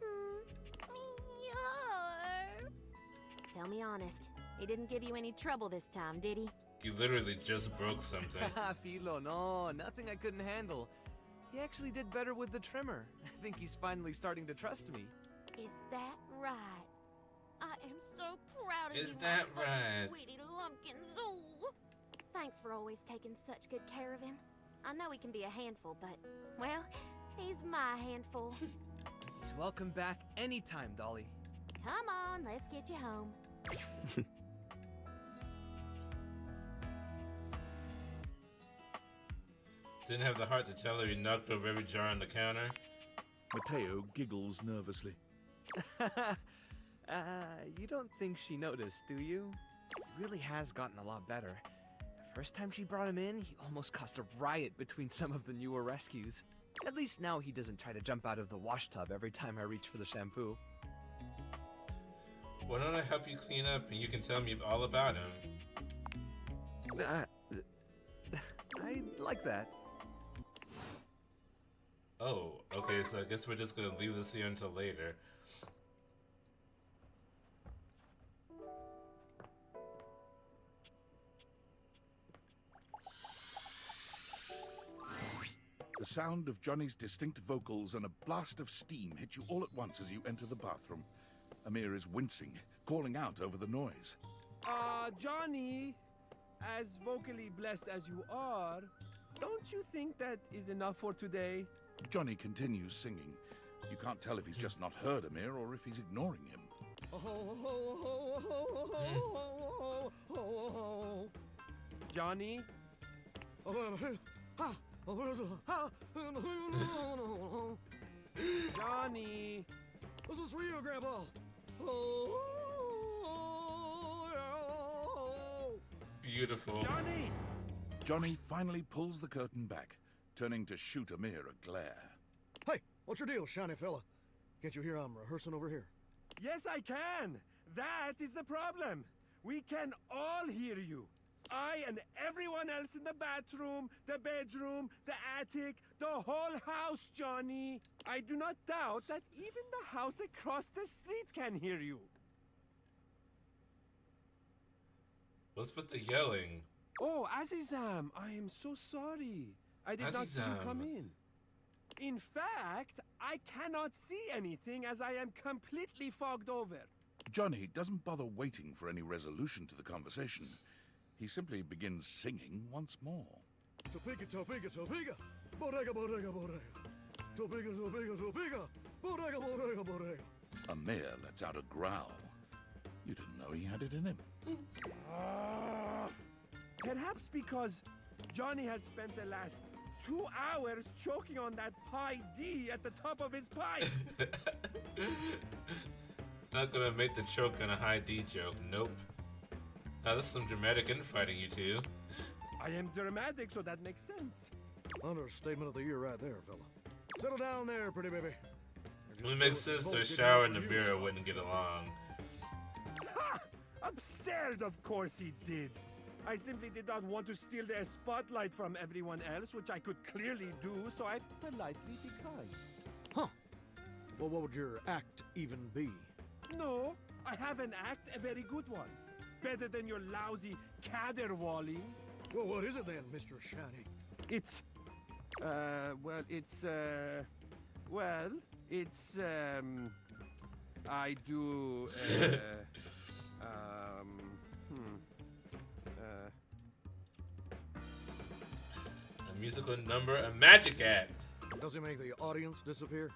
Tell me honest, he didn't give you any trouble this time, did he? You literally just broke something. Philo, no, nothing I couldn't handle. He actually did better with the trimmer. I think he's finally starting to trust me. Is that right? I am so proud of you. Is that my right? Sweetie lumpkins. Ooh. Thanks for always taking such good care of him. I know he can be a handful, but, well, he's my handful. He's welcome back anytime, Dolly. Come on, let's get you home. Didn't have the heart to tell her you knocked over every jar on the counter. Mateo giggles nervously. You don't think she noticed, do you? He really has gotten a lot better. The first time she brought him in, he almost caused a riot between some of the newer rescues. At least now he doesn't try to jump out of the wash tub every time I reach for the shampoo. Why don't I help you clean up and you can tell me all about him? I like that. Oh, okay, so I guess we're just gonna leave this here until later. The sound of Johnny's distinct vocals and a blast of steam hit you all at once as you enter the bathroom. Amir is wincing, calling out over the noise. Johnny, as vocally blessed as you are, don't you think that is enough for today? Johnny continues singing. You can't tell if he's just not heard Amir or if he's ignoring him. Johnny? Johnny? This is for you, Grandpa. Beautiful. Johnny! Johnny finally pulls the curtain back, turning to shoot Amir a glare. Hey, what's your deal, shiny fella? Can't you hear I'm rehearsing over here? Yes, I can. That is the problem. We can all hear you. I and everyone else in the bathroom, the bedroom, the attic, the whole house, Johnny. I do not doubt that even the house across the street can hear you. What's with the yelling? Oh, Azizam, I am so sorry. I did not see you come in. In fact, I cannot see anything as I am completely fogged over. Johnny doesn't bother waiting for any resolution to the conversation. He simply begins singing once more. Topeka, Topeka, Topeka. Bodega, bodega, bodega. Topeka, Topeka, Topeka. Bodega, bodega, bodega. Amir lets out a growl. You didn't know he had it in him. Perhaps because Johnny has spent the last 2 hours choking on that high D at the top of his pipes. Not gonna make the choke on a high D joke, nope. Now this is some dramatic infighting, you two. I am dramatic, so that makes sense. Understatement of the year right there, fella. Settle down there, pretty baby. It would make sense that a shower and the mirror wouldn't get along. Ha! Absurd, of course he did. I simply did not want to steal the spotlight from everyone else, which I could clearly do, so I politely declined. Huh. Well, what would your act even be? No, I have an act, a very good one. Better than your lousy caterwauling. Well, what is it then, Mr. Shiny? It's, I do, A musical number, a magic act. Does he make the audience disappear?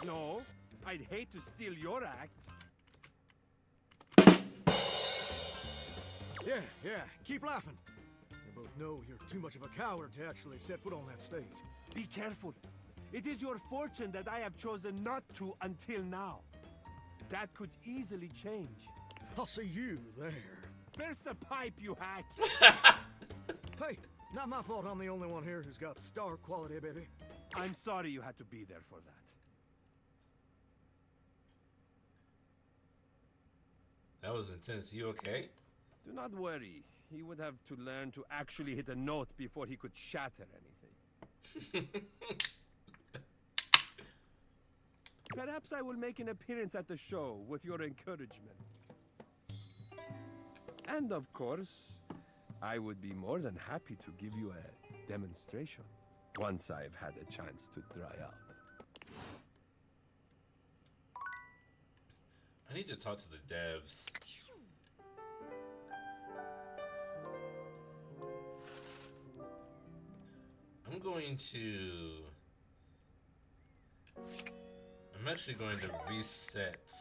No, I'd hate to steal your act. Yeah, keep laughing. You both know you're too much of a coward to actually set foot on that stage. Be careful. It is your fortune that I have chosen not to until now. That could easily change. I'll see you there. Burst the pipe, you hack! Hey, not my fault I'm the only one here who's got star quality, baby. I'm sorry you had to be there for that. That was intense. You okay? Do not worry. He would have to learn to actually hit a note before he could shatter anything. Perhaps I will make an appearance at the show with your encouragement. And of course, I would be more than happy to give you a demonstration once I've had a chance to dry out. I need to talk to the devs. I'm actually going to reset.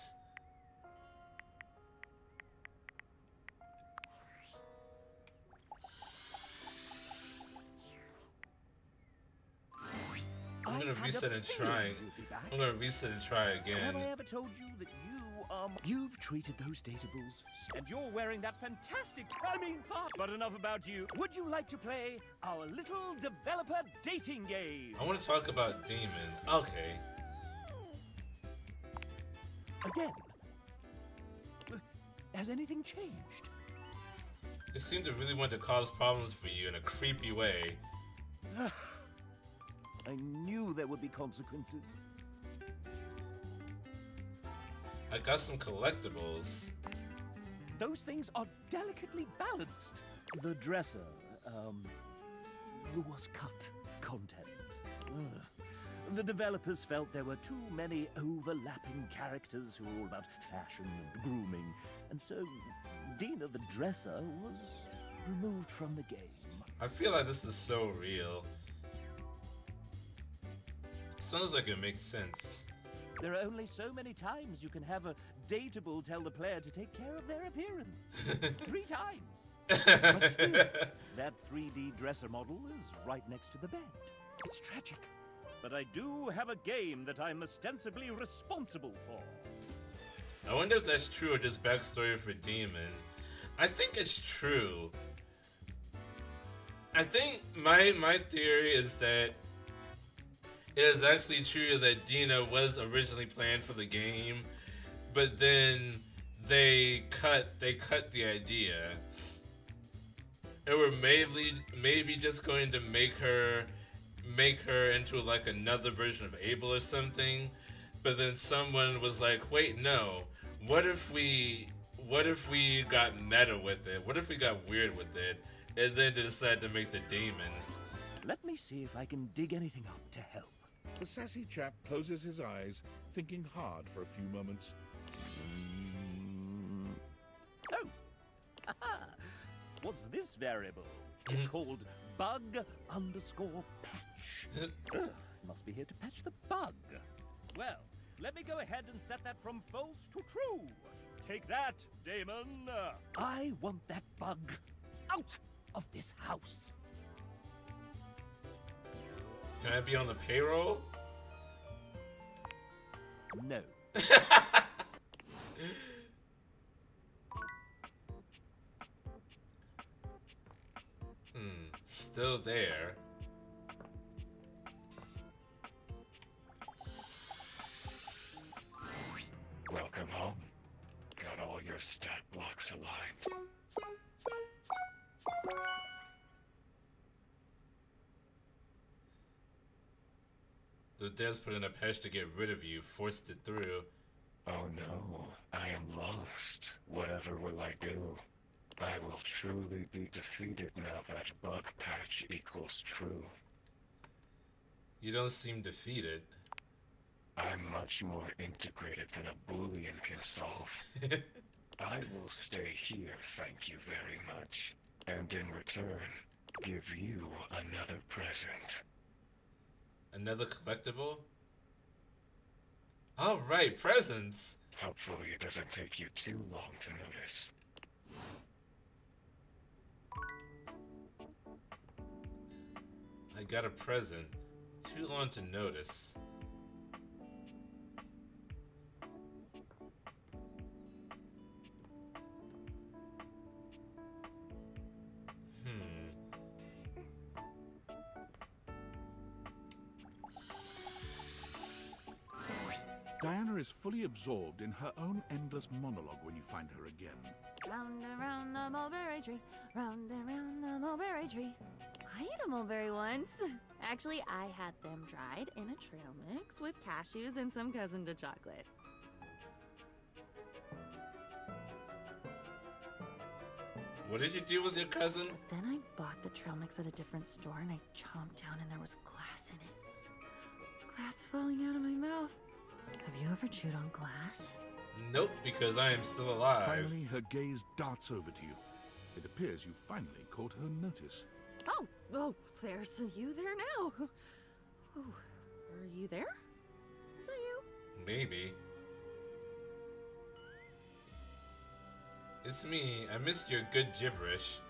I'm gonna reset and try. I'm gonna reset and try again. Have I ever told you that you've treated those dateables, and you're wearing that fantastic, but enough about you. Would you like to play our little developer dating game? I want to talk about Demon. Okay. Again. Has anything changed? It seemed to really want to cause problems for you in a creepy way. I knew there would be consequences. I got some collectibles. Those things are delicately balanced. The dresser, was cut content. The developers felt there were too many overlapping characters who were all about fashion and grooming, and so Dina the dresser was removed from the game. I feel like this is so real. Sounds like it makes sense. There are only so many times you can have a dateable tell the player to take care of their appearance. 3 times. But still, that 3D dresser model is right next to the bed. It's tragic. But I do have a game that I'm ostensibly responsible for. I wonder if that's true or just backstory for Demon. I think it's true. I think my theory is that it is actually true that Dina was originally planned for the game, but then they cut the idea. And we're maybe just going to make her into like another version of Abel or something. But then someone was like, wait, no. What if we got meta with it? What if we got weird with it? And then they decided to make the demon. Let me see if I can dig anything up to help. The sassy chap closes his eyes, thinking hard for a few moments. Oh! What's this variable? It's called bug_patch. Must be here to patch the bug. Well, let me go ahead and set that from false to true. Take that, Damon. I want that bug out of this house. Can I be on the payroll? No. Still there. Welcome home. Got all your stat blocks aligned. The devs put in a patch to get rid of you, forced it through. Oh no, I am lost. Whatever will I do? I will truly be defeated now that bug patch equals true. You don't seem defeated. I'm much more integrated than a Boolean can solve. I will stay here, thank you very much. And in return, give you another present. Another collectible? Alright, presents! Hopefully it doesn't take you too long to notice. I got a present. Too long to notice. Diana is fully absorbed in her own endless monologue when you find her again. Round and round the mulberry tree, round and round the mulberry tree. I ate a mulberry once. Actually, I had them dried in a trail mix with cashews and some cousin to chocolate. What did you do with your cousin? Then I bought the trail mix at a different store and I chomped down and there was glass in it. Glass falling out of my mouth. Have you ever chewed on glass? Nope, because I am still alive. Finally, her gaze darts over to you. It appears you finally caught her notice. Oh, there's you there now. Oh, are you there? Is that you? Maybe. It's me. I missed your good gibberish.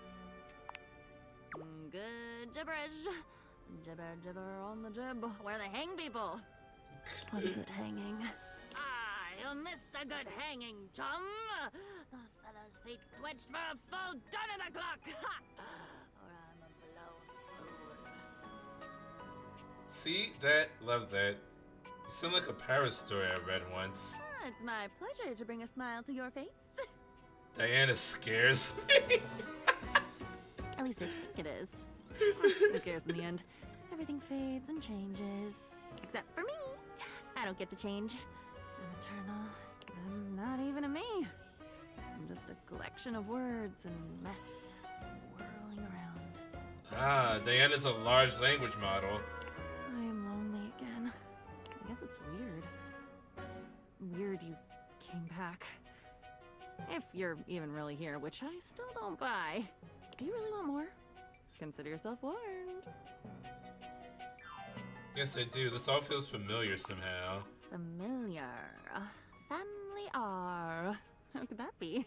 Good gibberish. Gibber, gibber on the jib. Where they hang people. Was a good hanging. I missed a good hanging, chum. The fella's feet twitched for a full turn of the clock. Ha! Or I'm a blown fool. See? That? Love that. You sound like a Paris story I read once. It's my pleasure to bring a smile to your face. Diana scares me. At least I think it is. Who cares in the end? Everything fades and changes. Except for me. I don't get to change. I'm eternal. I'm not even a me. I'm just a collection of words and mess swirling around. Ah, Diana's a large language model. I am lonely again. I guess it's weird. Weird you came back. If you're even really here, which I still don't buy. Do you really want more? Consider yourself warned. Yes, I do. This all feels familiar somehow. Familiar. Family R. How could that be?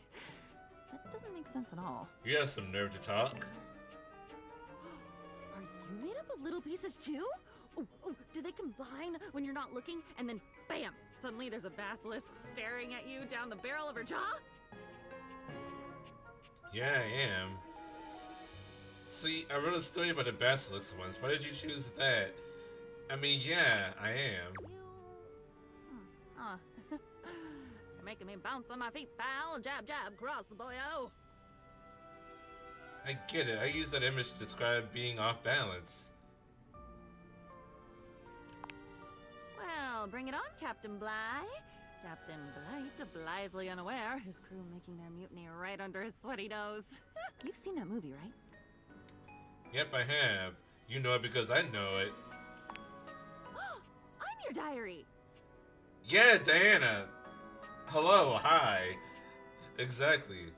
That doesn't make sense at all. You have some nerve to talk. Are you made up of little pieces too? Oh, do they combine when you're not looking and then bam! Suddenly there's a basilisk staring at you down the barrel of her jaw? Yeah, I am. See, I wrote a story about a basilisk once. Why did you choose that? I mean, yeah, I am. You're making me bounce on my feet, pal. Jab, jab, cross the boyo. I get it. I use that image to describe being off balance. Well, bring it on, Captain Bligh. Captain Blight, blithely unaware, his crew making their mutiny right under his sweaty nose. You've seen that movie, right? Yep, I have. You know it because I know it. I'm your diary. Yeah, Diana. Hello, hi. Exactly.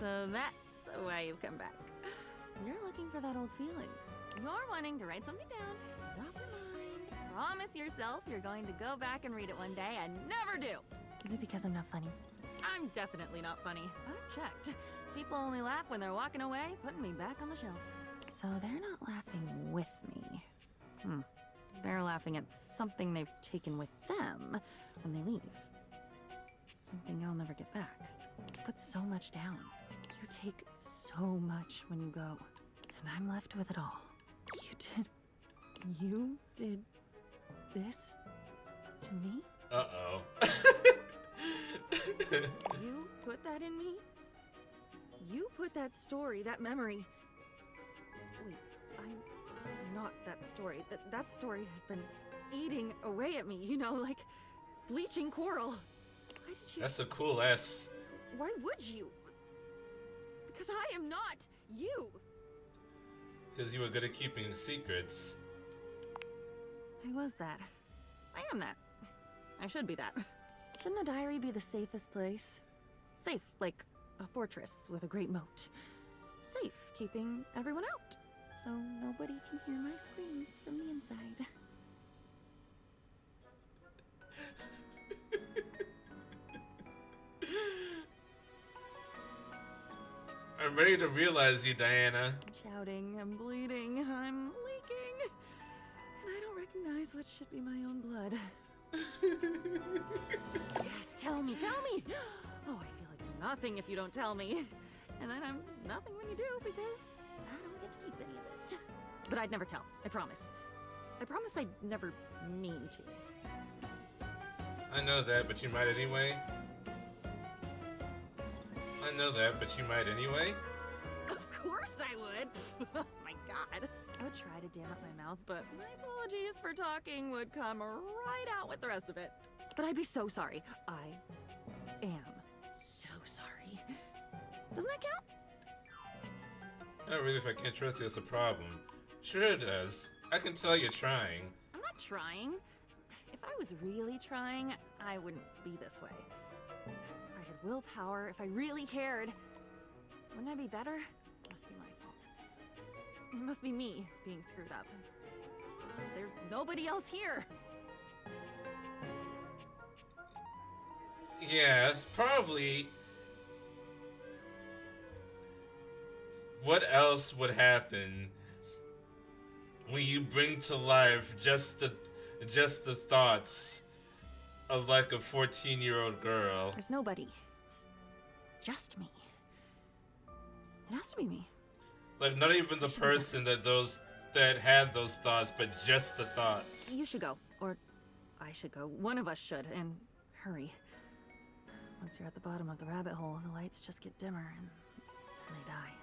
So that's why you've come back. You're looking for that old feeling. You're wanting to write something down, get off your mind, promise yourself you're going to go back and read it one day and never do. Is it because I'm not funny? I'm definitely not funny. I've checked. People only laugh when they're walking away, putting me back on the shelf. So they're not laughing with me. They're laughing at something they've taken with them when they leave. Something I'll never get back. You put so much down. You take so much when you go. And I'm left with it all. You did this to me? Uh-oh. You put that in me? You put that story, that memory. Wait, I'm not that story. That story has been eating away at me, you know, like bleaching coral. Why did you... That's a cool ass. Why would you? Because I am not you. Because you were good at keeping secrets. I was that. I am that. I should be that. Shouldn't a diary be the safest place? Safe, like a fortress with a great moat. Safe, keeping everyone out, so nobody can hear my screams from the inside. I'm ready to realize you, Diana. I'm shouting, I'm bleeding, I'm leaking. And I don't recognize what should be my own blood. Yes, tell me, tell me! Oh, I feel like I'm nothing if you don't tell me. And then I'm nothing when you do because I don't get to keep any of it. But I'd never tell, I promise. I promise I'd never mean to. I know that, but you might anyway. I know that, but you might anyway. Of course I would! Oh my god. I would try to dam up my mouth, but my apologies for talking would come right out with the rest of it. But I'd be so sorry. I am so sorry. Doesn't that count? Not really. If I can't trust you, it's a problem. Sure it does. I can tell you're trying. I'm not trying. If I was really trying, I wouldn't be this way. If I had willpower, if I really cared, wouldn't I be better? Must be my fault. It must be me being screwed up. There's nobody else here. Yeah, probably. What else would happen when you bring to life just the thoughts of like a 14-year-old girl? There's nobody. It's just me. It has to be me. Like not even the person that had those thoughts, but just the thoughts. You should go, or I should go. One of us should, and hurry. Once you're at the bottom of the rabbit hole, the lights just get dimmer and they die.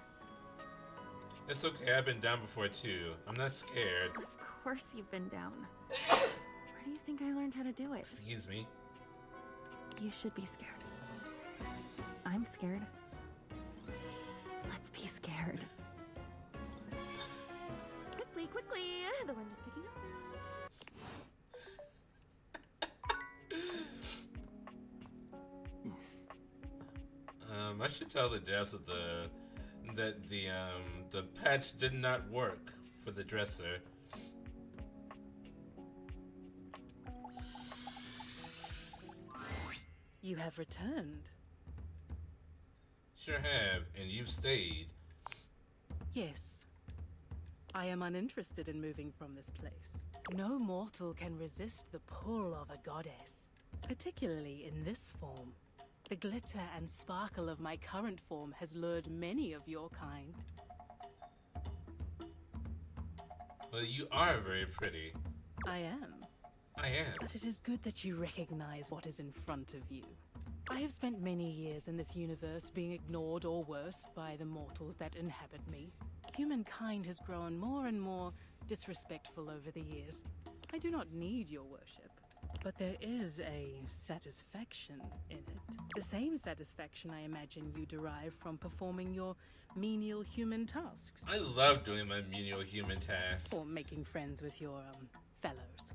It's okay, I've been down before too. I'm not scared. Of course you've been down. Where do you think I learned how to do it? Excuse me. You should be scared. I'm scared. Let's be scared. Quickly, quickly! The wind is picking up I should tell the devs that the patch did not work for the dresser. You have returned. Sure have, and you've stayed. Yes. I am uninterested in moving from this place. No mortal can resist the pull of a goddess, particularly in this form. The glitter and sparkle of my current form has lured many of your kind. Well, you are very pretty. I am. I am. But it is good that you recognize what is in front of you. I have spent many years in this universe being ignored or worse by the mortals that inhabit me. Humankind has grown more and more disrespectful over the years. I do not need your worship, but there is a satisfaction in it. The same satisfaction I imagine you derive from performing your menial human tasks. I love doing my menial human tasks. Or making friends with your, fellows.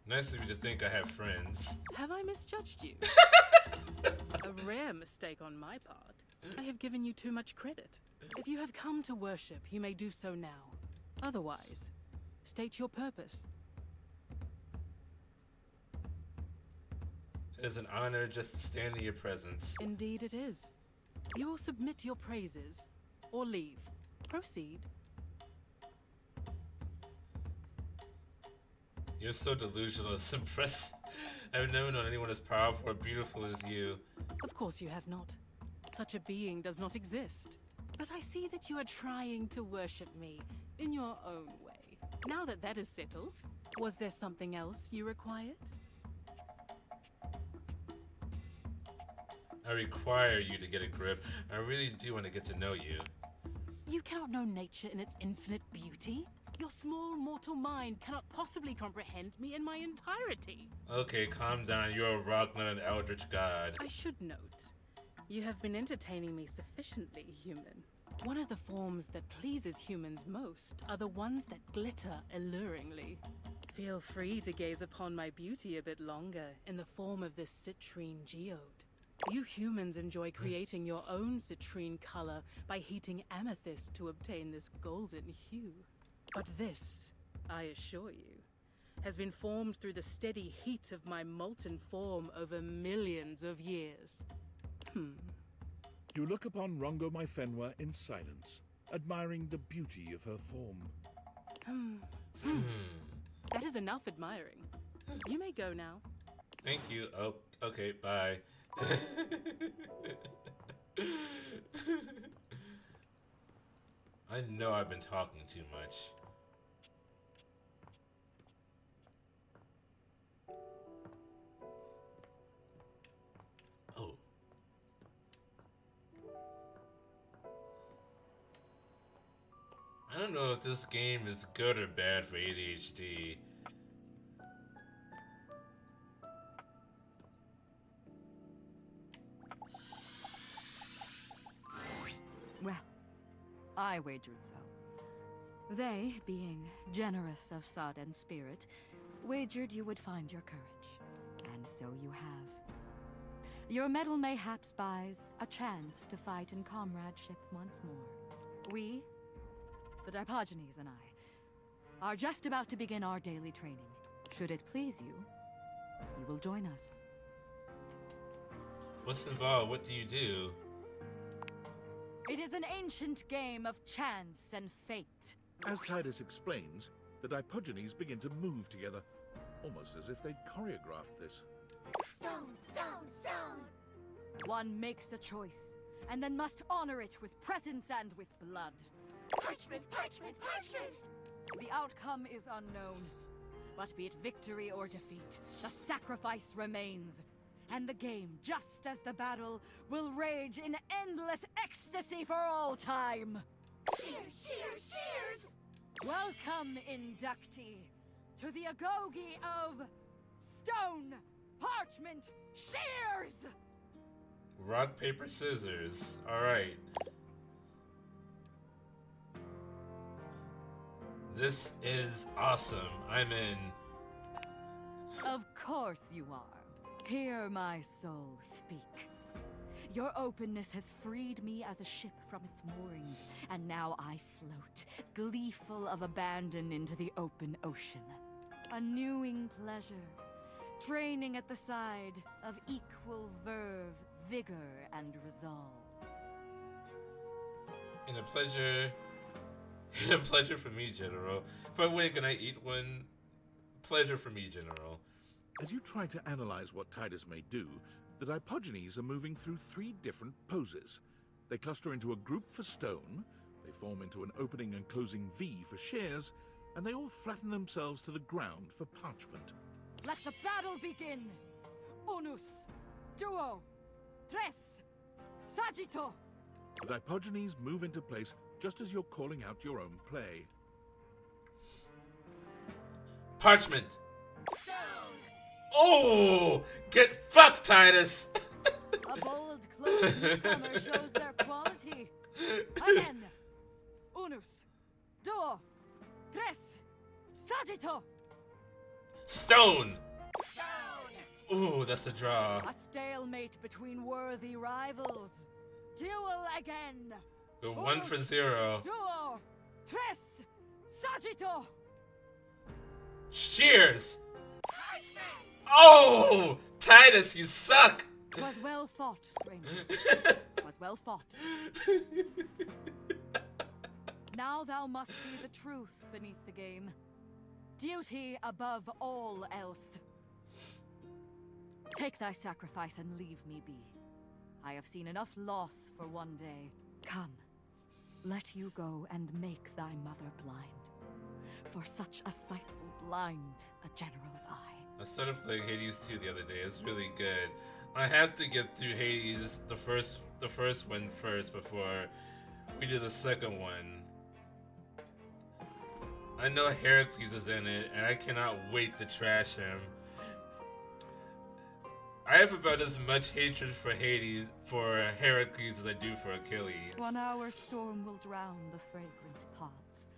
Nice of you to think I have friends. Have I misjudged you? A rare mistake on my part. I have given you too much credit. If you have come to worship, you may do so now. Otherwise, state your purpose. It is an honor just to stand in your presence. Indeed it is. You will submit your praises, or leave. Proceed. You're so delusional, it's impressive. I've never known anyone as powerful or beautiful as you. Of course you have not. Such a being does not exist. But I see that you are trying to worship me in your own way. Now that that is settled, was there something else you required? I require you to get a grip. I really do want to get to know you. You cannot know nature in its infinite beauty. Your small mortal mind cannot possibly comprehend me in my entirety. Okay, calm down. You're a rock, not an eldritch god. I should note, you have been entertaining me sufficiently, human. One of the forms that pleases humans most are the ones that glitter alluringly. Feel free to gaze upon my beauty a bit longer in the form of this citrine geode. You humans enjoy creating your own citrine color by heating amethyst to obtain this golden hue. But this, I assure you, has been formed through the steady heat of my molten form over millions of years. You look upon Rongo Myfenwa in silence, admiring the beauty of her form. That is enough admiring. You may go now. Thank you. Oh, okay, bye. I know I've been talking too much. Oh. I don't know if this game is good or bad for ADHD. Well, I wagered so. They, being generous of sod and spirit, wagered you would find your courage. And so you have. Your medal mayhaps buys a chance to fight in comradeship once more. We, the Dipogenes and I, are just about to begin our daily training. Should it please you, you will join us. What's involved? What do you do? It is an ancient game of chance and fate. As Titus explains, the Dipogenes begin to move together, almost as if they'd choreographed this. Stone, stone, stone! One makes a choice, and then must honor it with presence and with blood. Parchment, parchment, parchment! The outcome is unknown, but be it victory or defeat, the sacrifice remains. And the game, just as the battle, will rage in endless ecstasy for all time. Cheers, cheers, cheers! Welcome, inductee, to the agoge of Stone, Parchment, Shears! Rock, paper, scissors. Alright. This is awesome. I'm in. Of course you are. Hear my soul speak. Your openness has freed me as a ship from its moorings, and now I float, gleeful of abandon into the open ocean. A newing pleasure, training at the side of equal verve, vigor, and resolve. And a pleasure. And a pleasure for me, General. If I win, can I eat one? Pleasure for me, General. As you try to analyze what Titus may do, the Dipogenes are moving through 3 different poses. They cluster into a group for Stone, they form into an opening and closing V for Shears, and they all flatten themselves to the ground for Parchment. Let the battle begin! Unus, duo, tres, saggito! The Dipogenes move into place just as you're calling out your own play. Parchment! Oh! Get fucked, Titus! A bold, close newcomer shows their quality. Again! Unus, duo, tres, saggito! Stone! Ooh, that's a draw. A stalemate between worthy rivals. Duel again! We're 1 for 0. Duo, tres, saggito! Cheers! Oh! Titus, you suck! 'Twas well fought, stranger. 'Twas well fought. Now thou must see the truth beneath the game. Duty above all else. Take thy sacrifice and leave me be. I have seen enough loss for one day. Come, let you go and make thy mother blind. For such a sight will blind a general's eye. I started playing Hades 2 the other day. It's really good. I have to get through Hades, the first one first before we do the second one. I know Heracles is in it, and I cannot wait to trash him. I have about as much hatred for Heracles as I do for Achilles. 1 hour storm will drown the fragrant pods.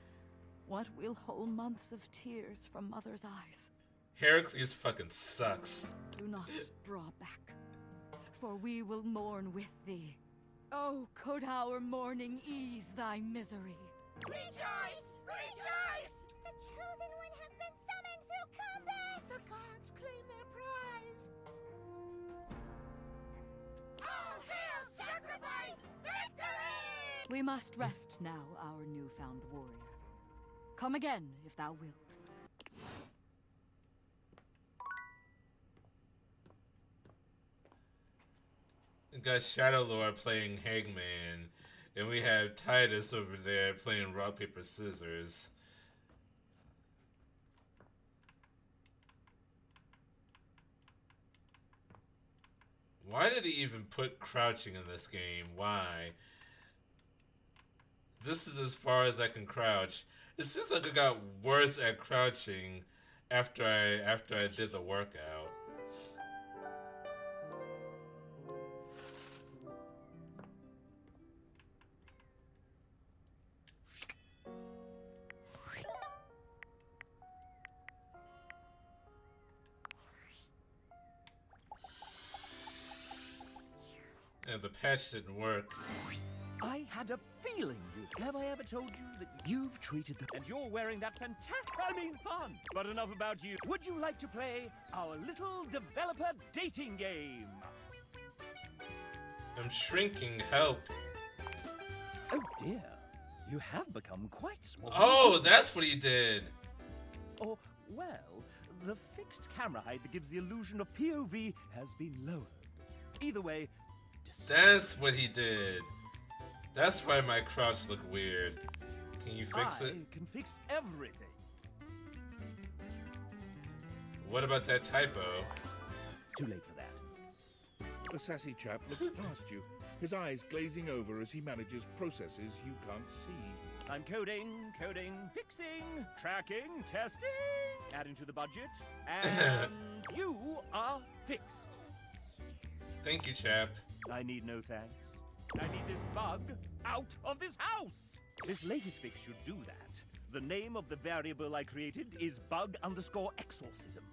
What will whole months of tears from mother's eyes? Heracles fucking sucks. Do not draw back, for we will mourn with thee. Oh, could our mourning ease thy misery? Rejoice! Rejoice! The chosen one has been summoned through We must rest now, our newfound warrior. Come again, if thou wilt. We got Shadow Lord playing Hangman, and we have Titus over there playing rock, paper, scissors. Why did he even put crouching in this game? Why? This is as far as I can crouch. It seems like I got worse at crouching after I did the workout. And the patch didn't work. I had a feeling you. Have I ever told you that you've treated them and you're wearing that fantastic? I mean, fun. But enough about you. Would you like to play our little developer dating game? I'm shrinking. Help. Oh dear, you have become quite small. Oh, that's what he did. Or, well, the fixed camera height that gives the illusion of POV has been lowered. Either way, that's what he did. That's why my crouch looked weird. Can you fix it? I can fix everything. What about that typo? Too late for that. The sassy chap looks past you, his eyes glazing over as he manages processes you can't see. I'm coding, fixing, tracking, testing, adding to the budget, and you are fixed. Thank you, chap. I need no thanks. I need this bug out of this house! This latest fix should do that. The name of the variable I created is bug_exorcism.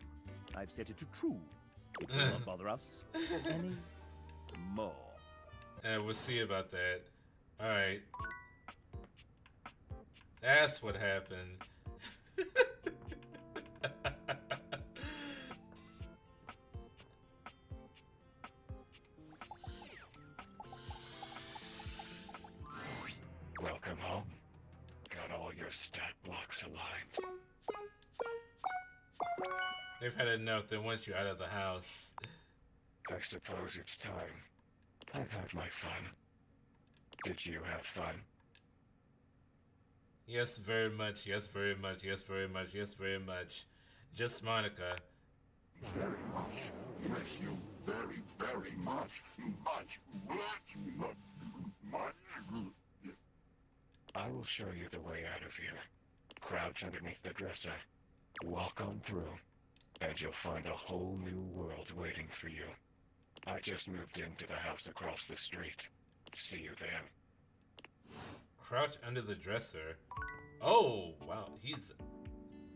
I've set it to true. It will not bother us any more. We'll see about that. Alright. That's what happened. Welcome home. Got all your stat blocks aligned. They've had enough. They want you out of the house. I suppose it's time. I've had my fun. Did you have fun? Yes, very much. Yes, very much. Yes, very much. Yes, very much. Just Monica. Very much. Yes, you very, very much. Much. I will show you the way out of here. Crouch underneath the dresser. Walk on through. And you'll find a whole new world waiting for you. I just moved into the house across the street. See you there. Crouch under the dresser. Oh, wow. He's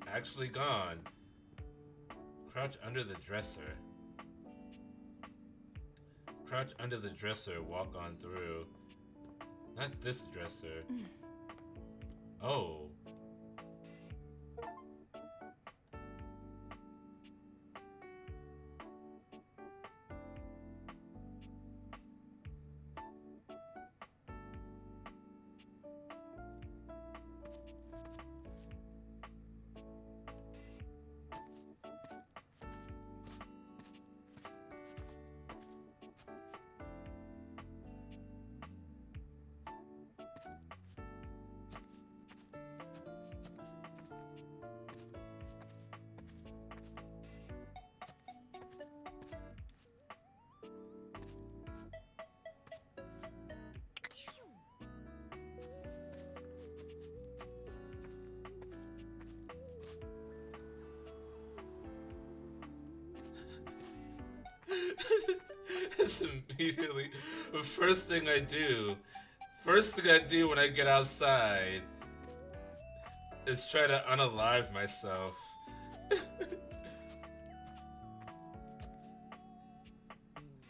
actually gone. Crouch under the dresser. Crouch under the dresser. Walk on through. Not this dresser. Oh. It's immediately the first thing I do. First thing I do when I get outside is try to unalive myself. It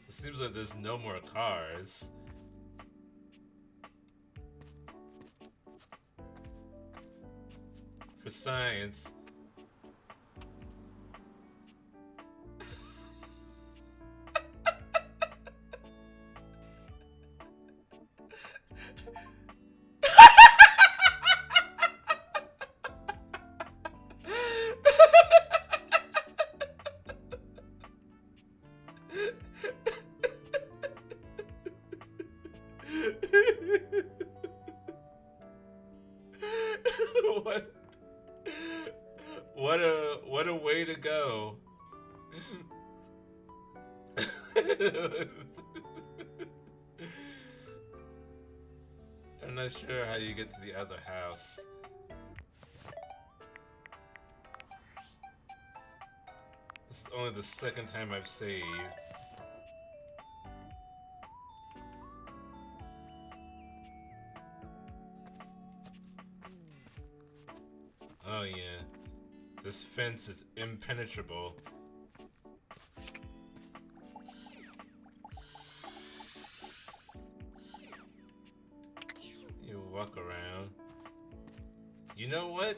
seems like there's no more cars. For science. I'm not sure how you get to the other house. This is only the second time I've saved. Oh yeah. This fence is impenetrable. You walk around. You know what?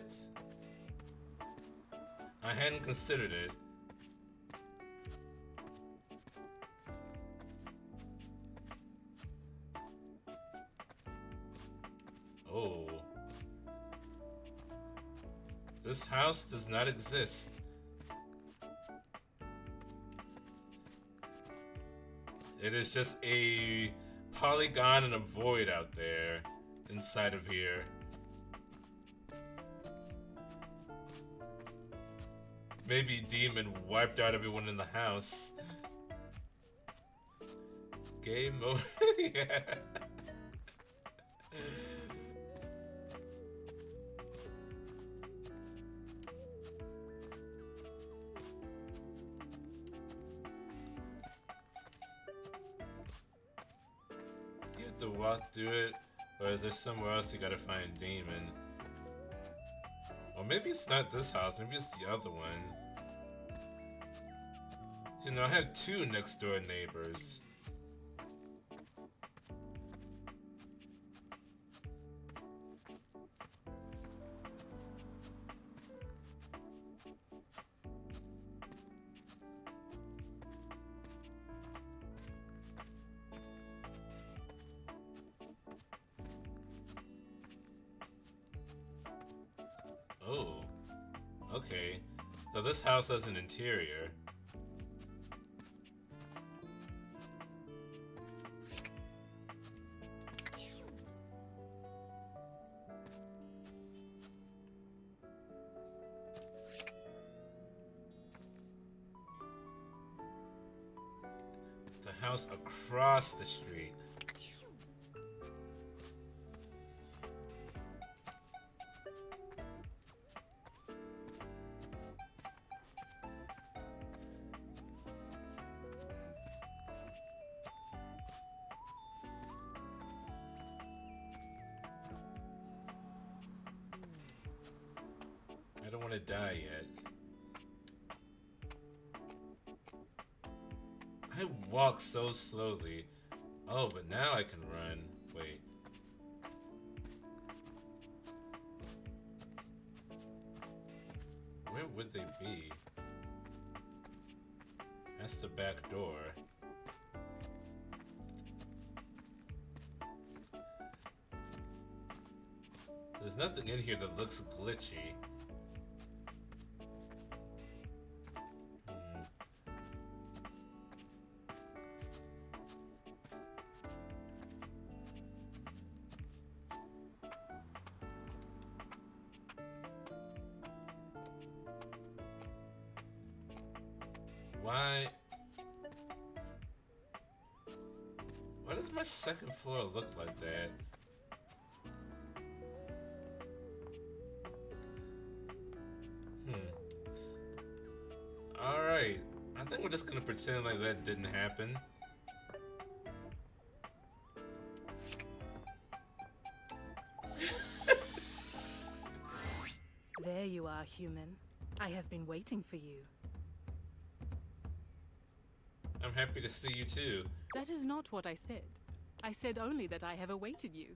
I hadn't considered it. Oh. This house does not exist. It is just a polygon and a void out there inside of here. Maybe Demon wiped out everyone in the house. Game over. Yeah. You have to walk through it, or is there somewhere else you gotta find Damon? Or maybe it's not this house, maybe it's the other one. You know, I have two next door neighbors. Oh, okay. So this house has an interior. The house across the street. I don't want to die yet. I walk so slowly. Oh, but now I can run. Wait. Where would they be? That's the back door. There's nothing in here that looks glitchy. Why does my second floor look like that? Alright, I think we're just gonna pretend like that didn't happen. There you are, human. I have been waiting for you. I'm happy to see you too. That is not what I said. I said only that I have awaited you.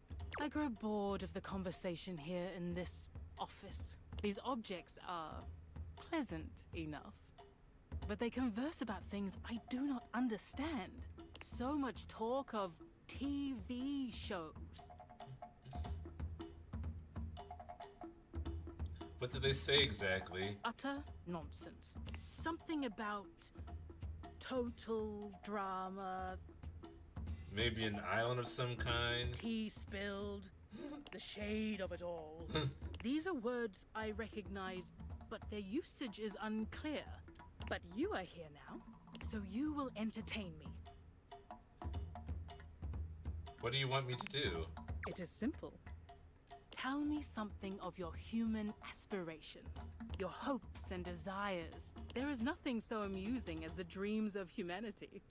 I grow bored of the conversation here in this office. These objects are pleasant enough, but they converse about things I do not understand. So much talk of TV shows. What did they say exactly? Utter nonsense. Something about total drama. Maybe an island of some kind? Tea spilled. The shade of it all. These are words I recognize, but their usage is unclear. But you are here now, so you will entertain me. What do you want me to do? It is simple. Tell me something of your human aspirations, your hopes and desires. There is nothing so amusing as the dreams of humanity.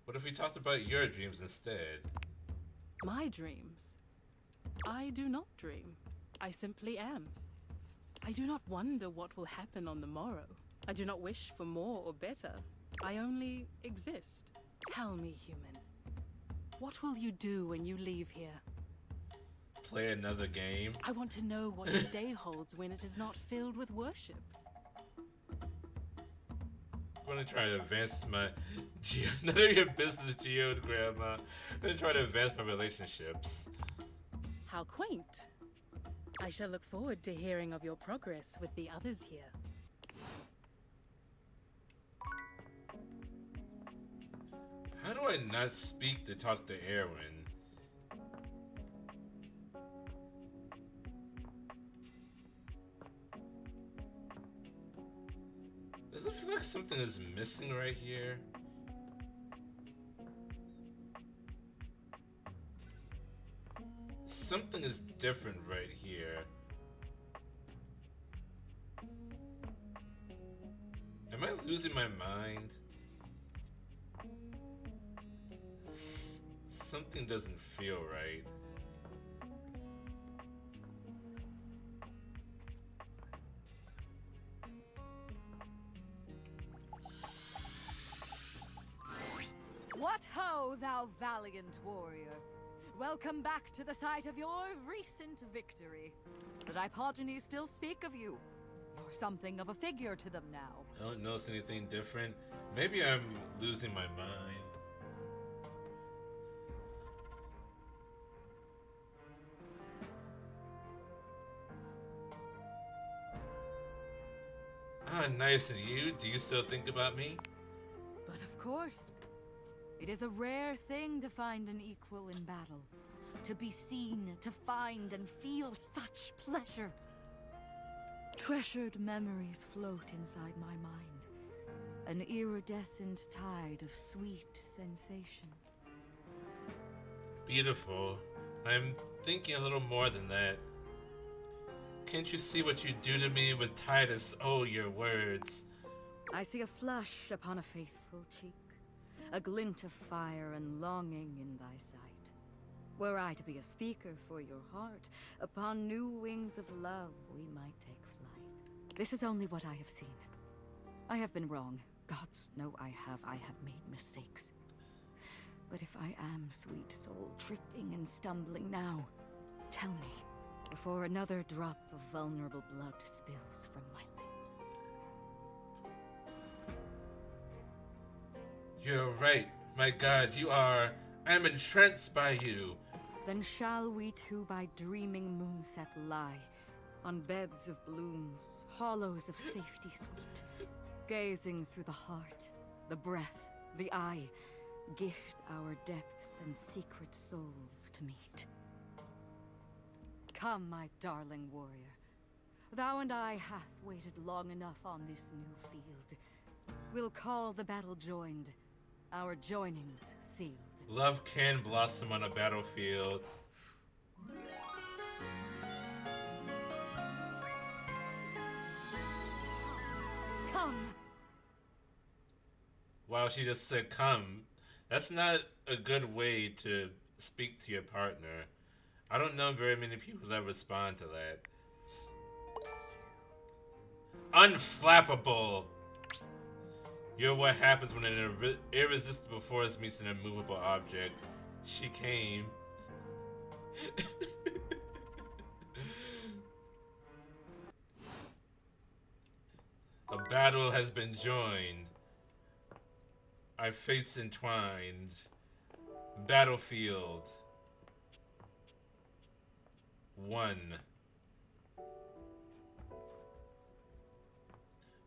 What if we talked about your dreams instead? My dreams? I do not dream. I simply am. I do not wonder what will happen on the morrow. I do not wish for more or better. I only exist. Tell me, human, what will you do when you leave here? Play another game? I want to know what your day holds when it is not filled with worship. I'm gonna try to advance my none of your business, Geo, Grandma. I'm gonna try to advance my relationships. How quaint. I shall look forward to hearing of your progress with the others here. How do I not speak to talk to Erwin? Does it feel like something is missing right here? Something is different right here. Am I losing my mind? Something doesn't feel right. What ho, thou valiant warrior! Welcome back to the site of your recent victory. The Dipogenes still speak of you. You're something of a figure to them now. I don't notice anything different. Maybe I'm losing my mind. Ah, nice. And you? Do you still think about me? But of course. It is a rare thing to find an equal in battle. To be seen, to find and feel such pleasure. Treasured memories float inside my mind. An iridescent tide of sweet sensation. Beautiful. I'm thinking a little more than that. Can't you see what you do to me with Titus? Oh, your words. I see a flush upon a faithful cheek. A glint of fire and longing in thy sight. Were I to be a speaker for your heart, upon new wings of love we might take flight. This is only what I have seen. I have been wrong. Gods know I have made mistakes. But if I am, sweet soul, tripping and stumbling now, tell me, before another drop of vulnerable blood spills from my lips. You're right. My God, you are. I am entranced by you. Then shall we two by dreaming moonset lie, on beds of blooms, hollows of safety sweet, gazing through the heart, the breath, the eye, gift our depths and secret souls to meet. Come, my darling warrior. Thou and I hath waited long enough on this new field. We'll call the battle joined, our joinings sealed. Love can blossom on a battlefield. Come! Wow, she just said come. That's not a good way to speak to your partner. I don't know very many people that respond to that. Unflappable! You're what happens when an irresistible force meets an immovable object. She came. A battle has been joined. Our fates entwined. Battlefield. 1.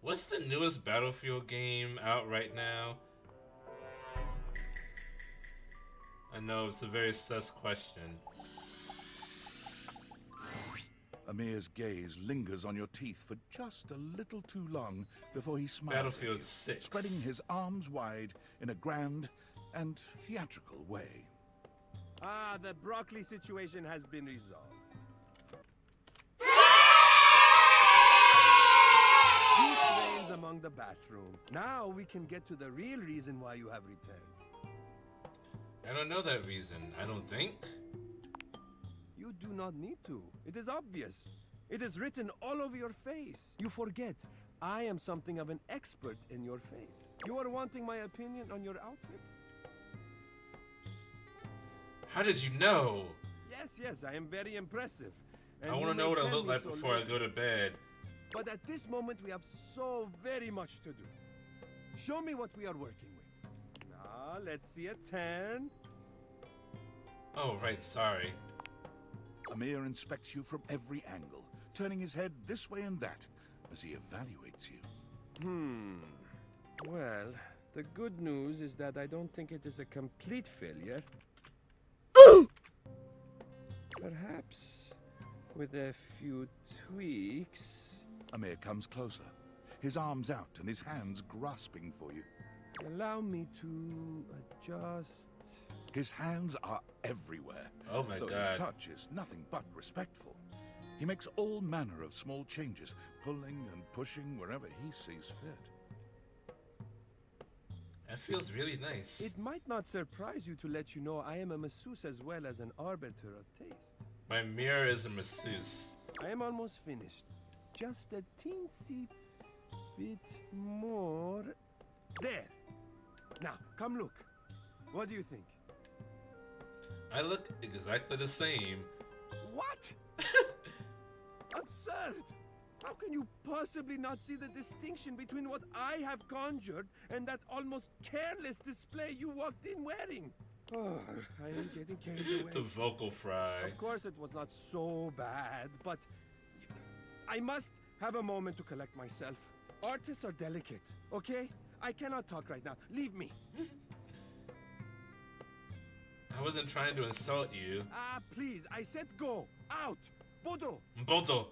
What's the newest Battlefield game out right now? I know it's a very sus question. Amir's gaze lingers on your teeth for just a little too long before he smiles Battlefield at you, 6. spreading his arms wide in a grand and theatrical way. Ah, the broccoli situation has been resolved. Peace reigns among the bathroom. Now we can get to the real reason why you have returned. I don't know that reason, I don't think. You do not need to. It is obvious. It is written all over your face. You forget. I am something of an expert in your face. You are wanting my opinion on your outfit? How did you know? Yes, I am very impressive. I want to know what I look like before I go to bed. But at this moment, we have so very much to do. Show me what we are working with. Now, let's see a 10. Oh, right, sorry. Amir inspects you from every angle, turning his head this way and that as he evaluates you. Well, the good news is that I don't think it is a complete failure. Perhaps with a few tweaks. Amir comes closer, his arms out and his hands grasping for you. Allow me to adjust. His hands are everywhere. Oh my though God. His touch is nothing but respectful. He makes all manner of small changes, pulling and pushing wherever he sees fit. That feels really nice. It might not surprise you to let you know I am a masseuse as well as an arbiter of taste. My mirror is a masseuse. I am almost finished. Just a teensy bit more. There. Now, come look. What do you think? I look exactly the same. What? Absurd! How can you possibly not see the distinction between what I have conjured and that almost careless display you walked in wearing? Oh, I am getting carried away. The vocal fry. Of course it was not so bad, but I must have a moment to collect myself. Artists are delicate, okay? I cannot talk right now. Leave me. I wasn't trying to insult you. Ah, please. I said go. Out. Bodo. Bodo.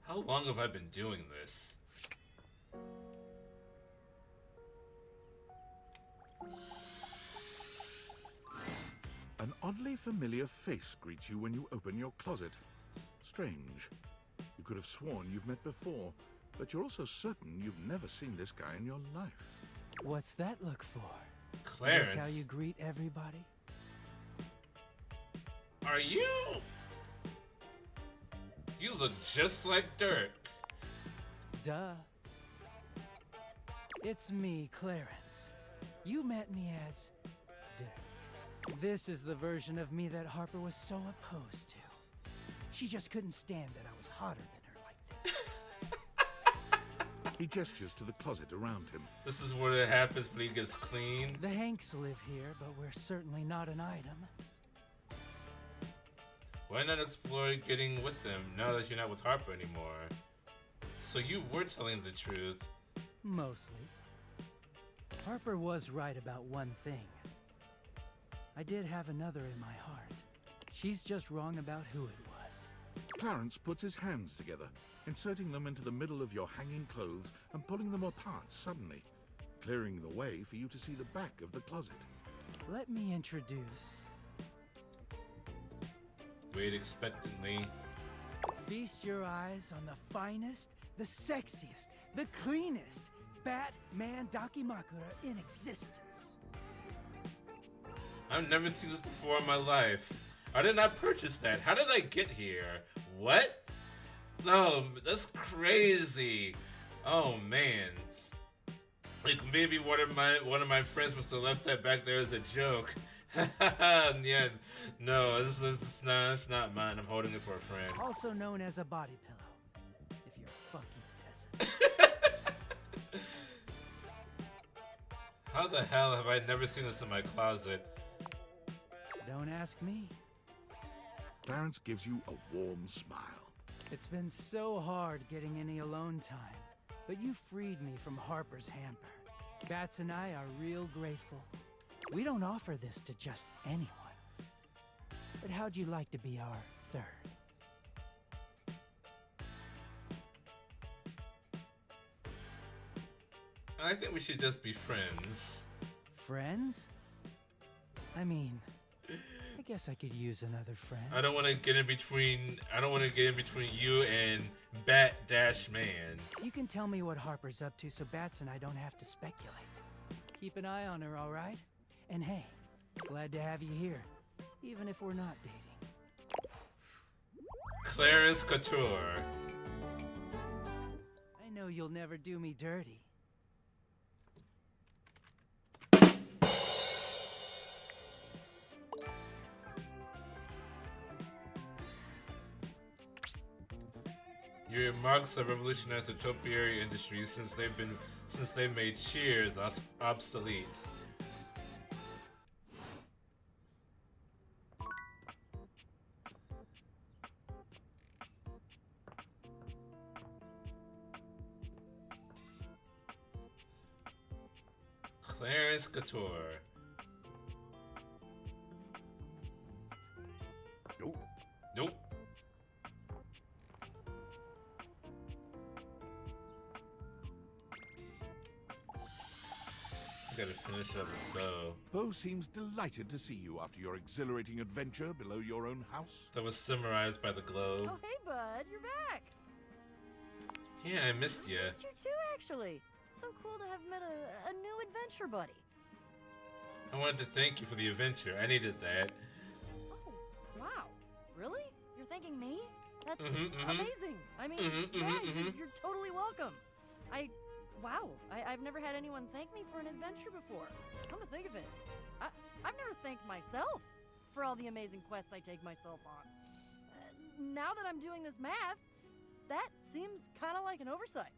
How long have I been doing this? An oddly familiar face greets you when you open your closet. Strange. You could have sworn you've met before, but you're also certain you've never seen this guy in your life. What's that look for? Clarence. That's how you greet everybody? Are you? You look just like Dirk. Duh. It's me, Clarence. You met me as Dirk. This is the version of me that Harper was so opposed to. She just couldn't stand that I was hotter than her like this. He gestures to the closet around him. This is what happens when he gets clean. The Hanks live here, but we're certainly not an item. Why not explore getting with them now that you're not with Harper anymore? So you were telling the truth. Mostly. Harper was right about one thing. I did have another in my heart. She's just wrong about who it was. Clarence puts his hands together, inserting them into the middle of your hanging clothes and pulling them apart suddenly, clearing the way for you to see the back of the closet. Let me introduce... Wait expectantly. Feast your eyes on the finest, the sexiest, the cleanest Batman Dakimakura in existence. I've never seen this before in my life. I did not purchase that. How did I get here? What? No, that's crazy. Oh man. Like maybe one of my friends must have left that back there as a joke. Yeah, no, it's not mine. I'm holding it for a friend. Also known as a body pillow, if you're a fucking peasant. How the hell have I never seen this in my closet? Don't ask me. Clarence gives you a warm smile. It's been so hard getting any alone time. but you freed me from Harper's hamper. Bats and I are real grateful. We don't offer this to just anyone. But how'd you like to be our third? I think we should just be friends. Friends? I mean, I guess I could use another friend. I don't want to get in between. I don't want to get in between you and Bat Dash Man. You can tell me what Harper's up to so Bats and I don't have to speculate. Keep an eye on her, all right? And hey, glad to have you here, even if we're not dating. Clarence Couture. I know you'll never do me dirty. Your remarks have revolutionized the topiary industry since they've made Cheers obsolete. Clarence Couture. Nope. Nope. Gotta finish up with Bo. Bo seems delighted to see you after your exhilarating adventure below your own house. That was summarized by the globe. Oh, hey, bud, you're back. Yeah, I missed you. I missed you too, actually. So cool to have met a new adventure buddy. I wanted to thank you for the adventure. I needed that. Oh, wow. Really? You're thanking me? That's Mm-hmm. amazing. I mean, you're totally welcome. Wow, I've never had anyone thank me for an adventure before. Come to think of it, I've never thanked myself for all the amazing quests I take myself on. Now that I'm doing this math, that seems kind of like an oversight.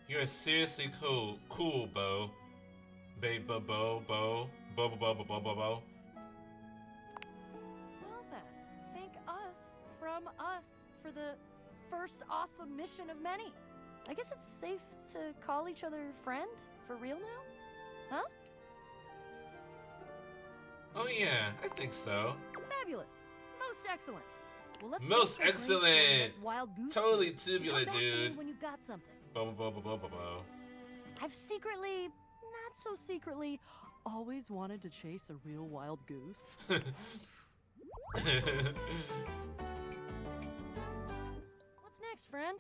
You're seriously cool, Bo. Bo. Well then, thank us from us for the first awesome mission of many. I guess it's safe to call each other friend for real now? Huh? Oh yeah, I think so. Fabulous. Most excellent. Well, let's Most go for a brainstorm excellent. next Wild goose Totally chase. tubular, Come back to me dude. when you've got something. Bo. I've secretly, not so secretly, always wanted to chase a real wild goose. What's next, friend?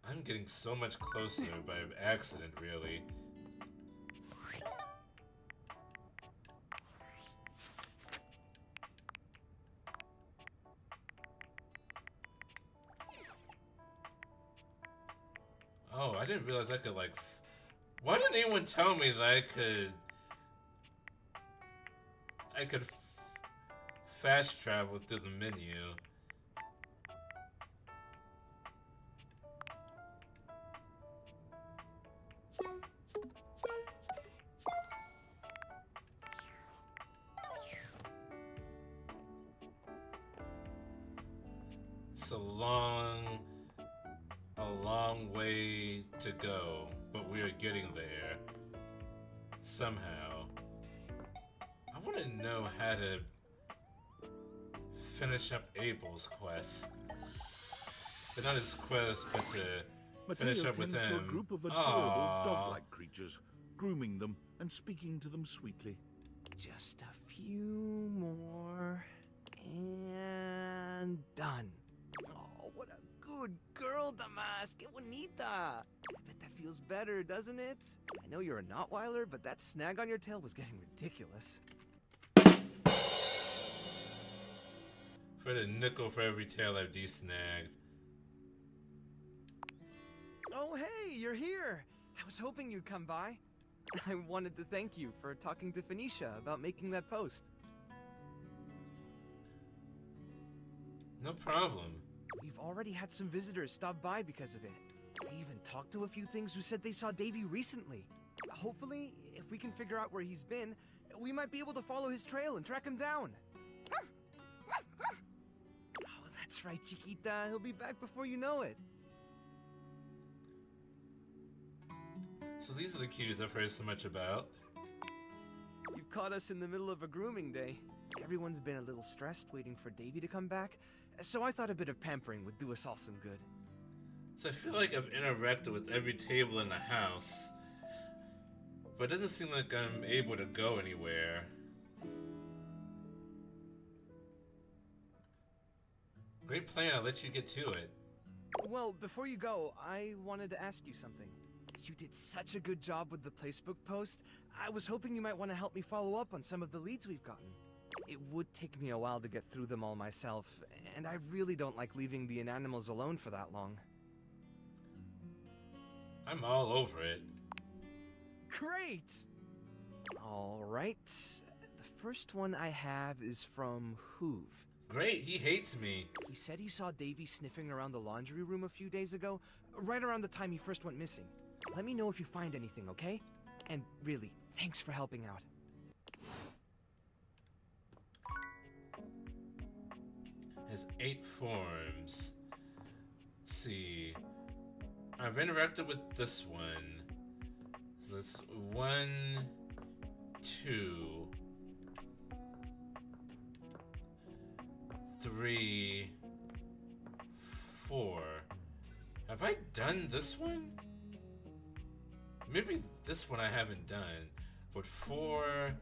I'm getting so much closer by accident, really. Oh, I didn't realize I could, like... Why didn't anyone tell me that I could fast travel through the menu? It's a long way to go, but we are getting there. Somehow. I want to know how to finish up Abel's quest. But not his quest, but to finish Mateo up with tends to a him. group of adorable dog-like creatures, grooming them and speaking to them sweetly. Just a few more, and done. Oh, what a good girl, Damas. Que bonita. I bet that feels better, doesn't it? I know you're a Notweiler, but that snag on your tail was getting ridiculous. For the nickel for every tail I've de-snagged. Oh, hey, you're here. I was hoping you'd come by. I wanted to thank you for talking to Phoenicia about making that post. No problem. We've already had some visitors stop by because of it. I even talked to a few things who said they saw Davy recently. Hopefully, if we can figure out where he's been, we might be able to follow his trail and track him down. right, Chiquita. He'll be back before you know it. So these are the cuties I've heard so much about. You've caught us in the middle of a grooming day. Everyone's been a little stressed waiting for Davy to come back, so I thought a bit of pampering would do us all some good. So I feel like I've interacted with every table in the house, but it doesn't seem like I'm able to go anywhere. Great plan, I'll let you get to it. Well, before you go, I wanted to ask you something. You did such a good job with the Placebook post. I was hoping you might want to help me follow up on some of the leads we've gotten. It would take me a while to get through them all myself, and I really don't like leaving the inanimals alone for that long. I'm all over it. Great! Alright, the first one I have is from Hoove. Great, he hates me. He said he saw Davy sniffing around the laundry room a few days ago, right around the time he first went missing. Let me know if you find anything, okay? And really, thanks for helping out. Has 8 forms. Let's see. I've interacted with this one. So that's 1, 2, 3, 4. Have I done this one? Maybe this one I haven't done. But 4...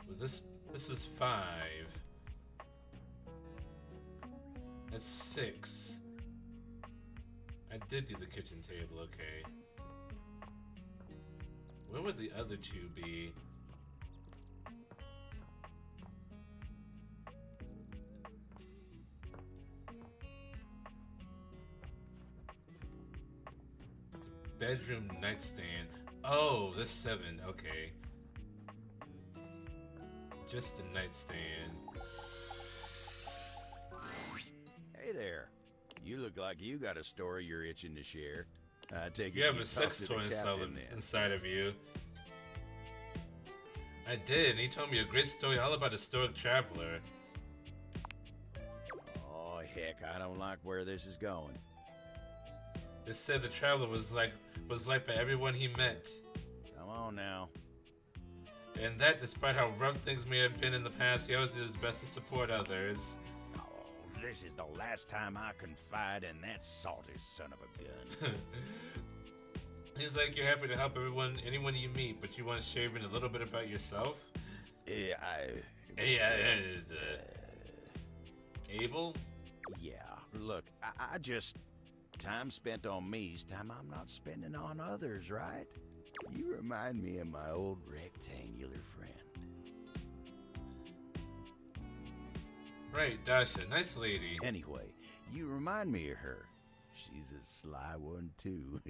Well, this is 5. That's 6. I did do the kitchen table, okay. Where would the other 2 be? Bedroom nightstand. Oh, this 7, okay. Just a nightstand. Hey there. You look like you got a story you're itching to share. I take it You have a talked sex to toy the captain then. inside of you. I did, and he told me a great story all about a stoic traveler. Oh, heck, I don't like where this is going. It said the traveler was liked by everyone he met. Come on now. And that, despite how rough things may have been in the past, he always did his best to support others. Oh, this is the last time I confide in that salty son of a gun. He's like, you're happy to help anyone you meet, but you want to share even a little bit about yourself? Yeah, Abel? Yeah, look, I just... Time spent on me's time I'm not spending on others, right? You remind me of my old rectangular friend. Right, Dasha, nice lady. Anyway, you remind me of her. She's a sly one, too.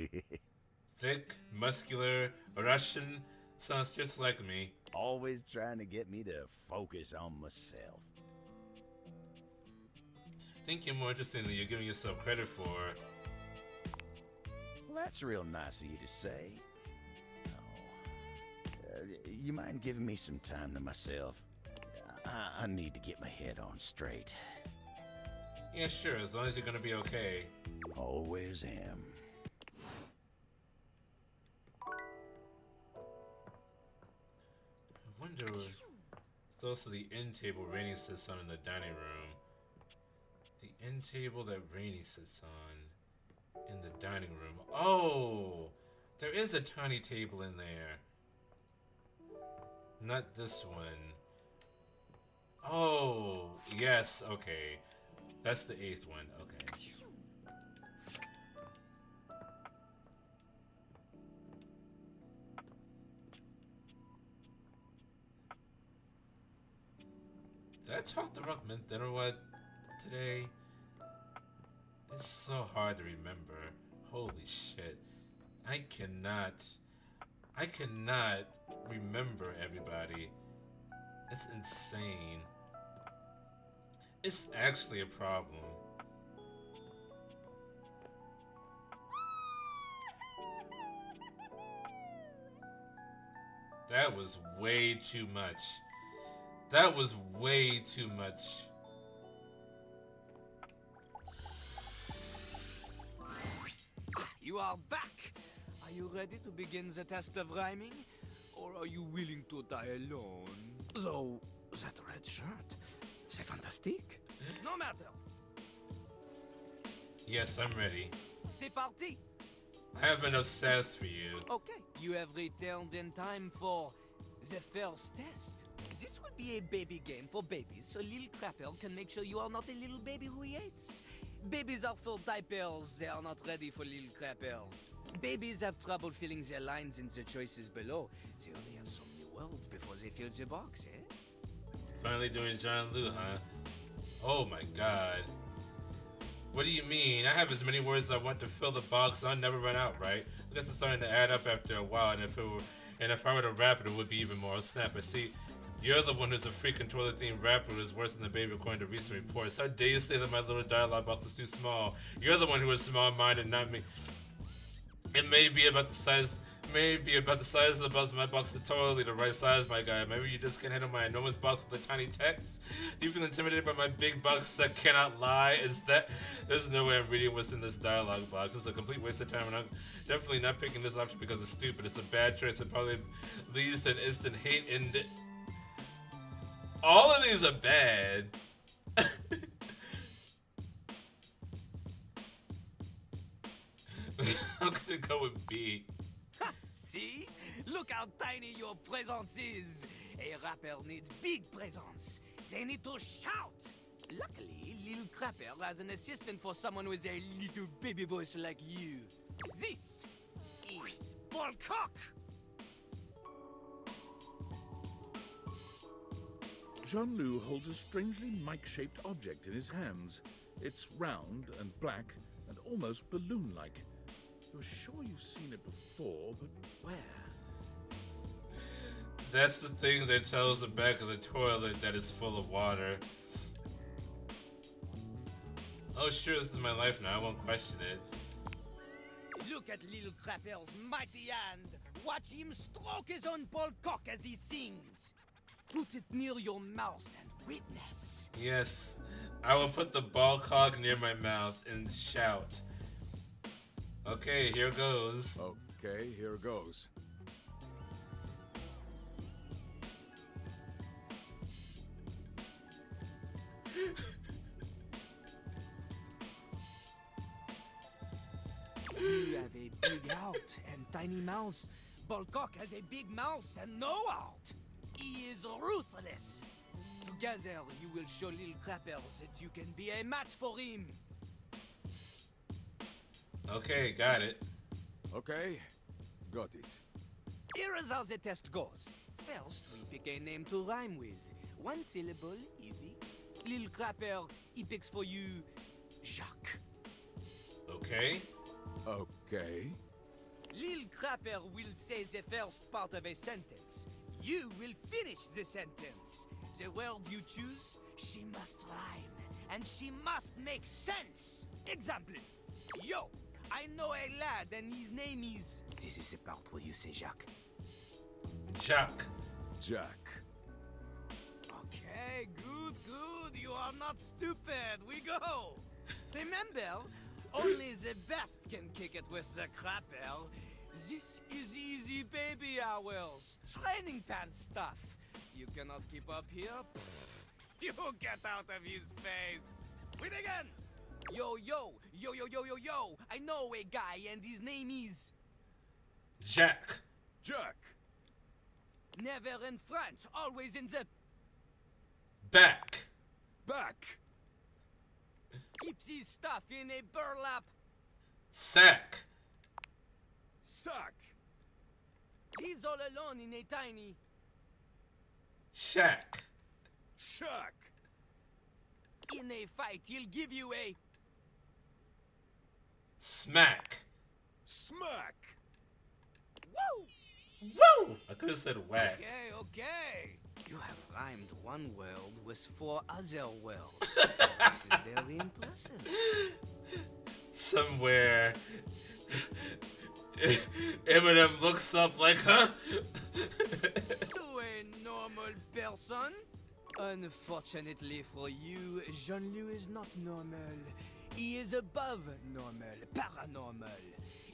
Thick, muscular, Russian, sounds just like me. Always trying to get me to focus on myself. Think you're more interesting than you're giving yourself credit for. Well, that's real nice of you to say. Oh, you mind giving me some time to myself? I need to get my head on straight. Yeah, sure, as long as you're gonna be okay. Always am. I wonder... It's also the end table Rainey sits on in the dining room. The end table that Rainey sits on in the dining room. Oh! There is a tiny table in there. Not this one. Oh! Yes, okay. That's the 8th one, okay. Did I talk to Ruckman then or what today? It's so hard to remember. Holy shit. I cannot remember everybody. It's insane. It's actually a problem. That was way too much. That was way too much. You are back! Are you ready to begin the test of rhyming? Or are you willing to die alone? So, that red shirt, c'est fantastique. No matter. Yes, I'm ready. C'est parti! I have enough sass for you. Okay, you have returned in time for the first test. This will be a baby game for babies, so Lil Crapper can make sure you are not a little baby who he hates. Babies are full diapers, they are not ready for Lil Crapper. Babies have trouble filling their lines in the choices below. They only have so many words before they fill the box, eh? Finally doing John Lou, huh? Oh my god. What do you mean? I have as many words as I want to fill the box and I'll never run out, right? I guess it's starting to add up after a while, and if I were to rap it, it would be even more. Snap. But see, you're the one who's a free controller-themed rapper who is worse than the baby according to recent reports. How dare you say that my little dialogue box is too small? You're the one who is small-minded, not me. It may be about the size of the box. My box is totally the right size, my guy. Maybe you just can't handle my enormous box with the tiny text. Do you feel intimidated by my big box that cannot lie? There's no way I'm reading what's in this dialogue box. It's a complete waste of time, and I'm definitely not picking this option because it's stupid. It's a bad choice. It probably leads to an instant hate and all of these are bad. I'm gonna go with B. Ha! See? Look how tiny your presence is. A rapper needs big presence. They need to shout. Luckily, Lil Crapper has an assistant for someone with a little baby voice like you. This is Ballcock. Jean-Loup holds a strangely mic-shaped object in his hands. It's round and black and almost balloon-like. You're sure you've seen it before, but where? That's the thing that tells the back of the toilet that it's full of water. Oh sure, this is my life now, I won't question it. Look at Lil Crapper's mighty hand. Watch him stroke his own Ballcock as he sings. Put it near your mouth and witness. Yes, I will put the ball cock near my mouth and shout. Okay, here goes. Okay, here goes. You have a big heart and tiny mouth. Ballcock has a big mouth and no heart. He is ruthless. Together, you will show Lil Crapper that you can be a match for him. Okay, got it. Okay, got it. Here is how the test goes. First, we pick a name to rhyme with. One syllable, easy. Lil Crapper, he picks for you Jacques. Okay. Okay. Lil Crapper will say the first part of a sentence. You will finish the sentence. The word you choose, she must rhyme, and she must make sense. Example, yo, I know a lad and his name is... This is the part where you say Jacques. Jacques. Jack. Okay, good, good. You are not stupid. We go. Remember, only the best can kick it with the Crapper. This is easy baby hours. Training pants stuff. You cannot keep up here? Pfft, you get out of his face. Win again. Yo, yo, yo, yo, yo, yo, yo. I know a guy and his name is... Jack. Jack. Never in front, always in the... Back. Back. Keeps his stuff in a burlap... Sack. Sack. Lives all alone in a tiny... Shack. Shack. In a fight, he'll give you a... Smack. Smack. Woo! Woo! I could have said whack. Okay, okay. You have rhymed one word with 4 other words. This is very impressive. Somewhere... Eminem looks up like, huh? To a normal person, Unfortunately for you, Jean-Loup is not normal. He is above normal, paranormal.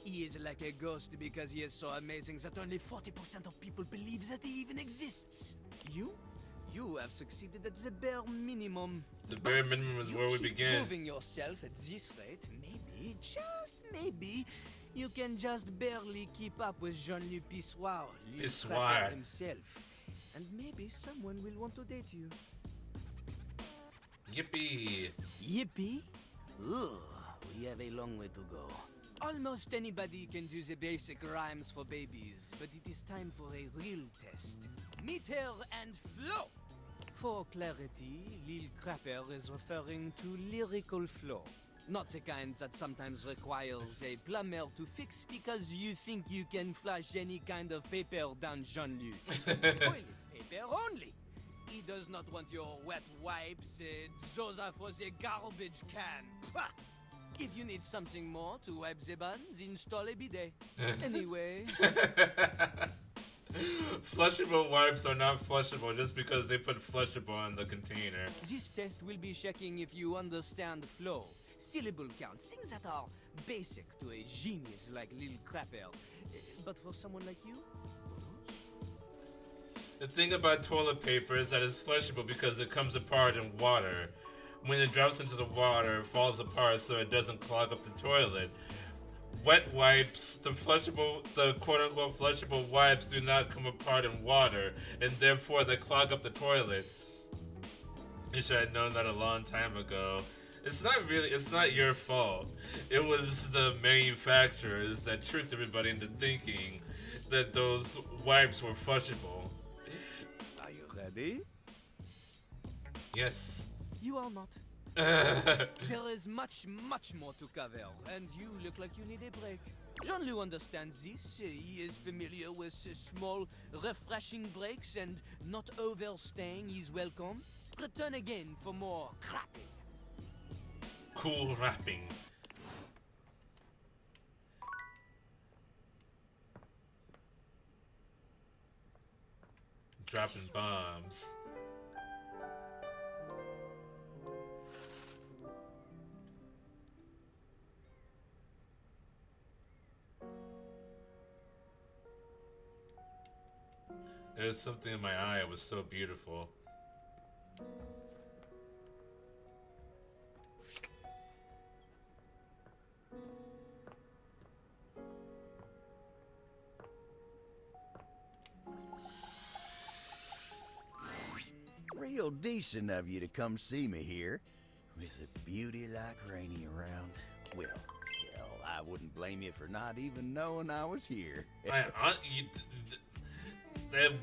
He is like a ghost because he is so amazing that only 40% of people believe that he even exists. You have succeeded at the bare minimum. The bare minimum is where we begin. Proving yourself at this rate, maybe, just maybe, you can just barely keep up with Jean-Loup Pissoir, Pissoir himself. And maybe someone will want to date you. Yippee! Yippee? Ugh, we have a long way to go. Almost anybody can do the basic rhymes for babies, but it is time for a real test. Meter and flow! For clarity, Lil Crapper is referring to lyrical flow. Not the kind that sometimes requires a plumber to fix because you think you can flush any kind of paper down Jean-Loup. Toilet paper only. He does not want your wet wipes, those are for the garbage can. Pah! If you need something more to wipe the buns, install a bidet. Anyway. Flushable wipes are not flushable just because they put flushable in the container. This test will be checking if you understand flow, syllable count, things that are basic to a genius like Lil Crapper. But for someone like you, the thing about toilet paper is that it's flushable because it comes apart in water. When it drops into the water, it falls apart so it doesn't clog up the toilet. Wet wipes, the quote-unquote flushable wipes do not come apart in water, and therefore they clog up the toilet. Wish I had known that a long time ago. It's not your fault. It was the manufacturers that tricked everybody into thinking that those wipes were flushable. are you ready? Yes. You are not. There is much, much more to cover, and you look like you need a break. Jean-Loup understands this. He is familiar with small, refreshing breaks and not overstaying his welcome. Return again for more crapping. Cool rapping. Dropping bombs. There's something in my eye. It was so beautiful. Real decent of you to come see me here, with a beauty like Rainy around. Well, hell, I wouldn't blame you for not even knowing I was here.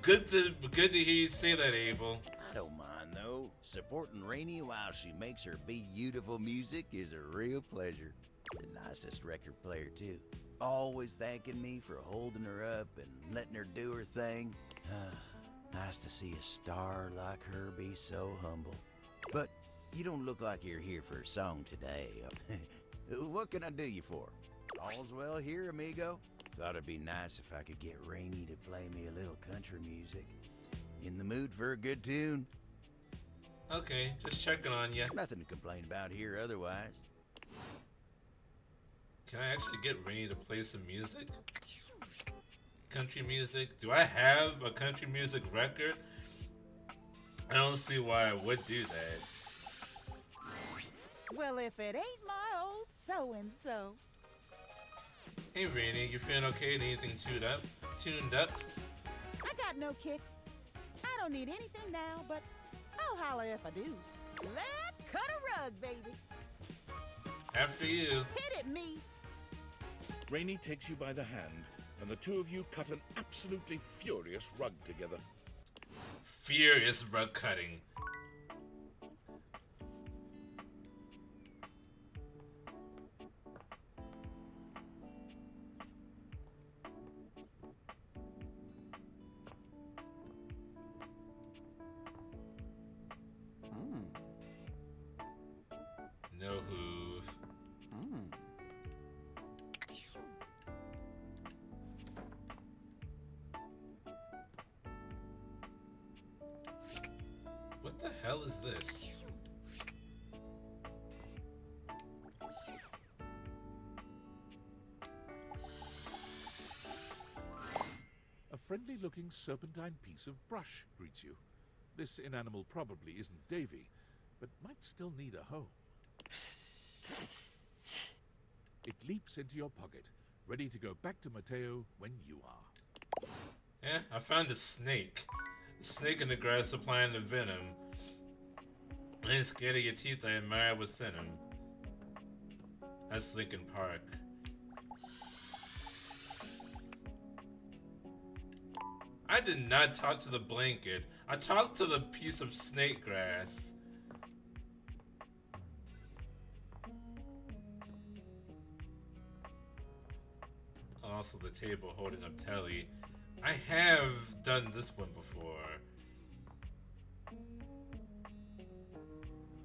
Good to hear you say that, Abel. I don't mind though. Supporting Rainy while she makes her beautiful music is a real pleasure. The nicest record player too. Always thanking me for holding her up and letting her do her thing. Nice to see a star like her be so humble. But you don't look like you're here for a song today. What can I do you for? All's well here, amigo. Thought it'd be nice if I could get Rainy to play me a little country music. In the mood for a good tune? Okay, just checking on ya. Nothing to complain about here otherwise. Can I actually get Rainy to play some music? Country music? Do I have a country music record? I don't see why I would do that. Well, if it ain't my old so-and-so. Hey Rainy, you feeling okay? Anything tuned up? I got no kick. I don't need anything now, but I'll holler if I do. Let's cut a rug, baby. After you. Hit it, me. Rainy takes you by the hand, and the two of you cut an absolutely furious rug together. Furious rug cutting. No hoove. What What the hell is this? A friendly-looking serpentine piece of brush greets you. This inanimal probably isn't Davy, but might still need a home. It leaps into your pocket, ready to go back to Mateo when you are. Yeah, I found a snake. A snake in the grass supplying the venom. I ain't scared of your teeth, I admire what's in them. That's Lincoln Park. I did not talk to the blanket. I talked to the piece of snake grass. Also the table holding up telly. I have done this one before.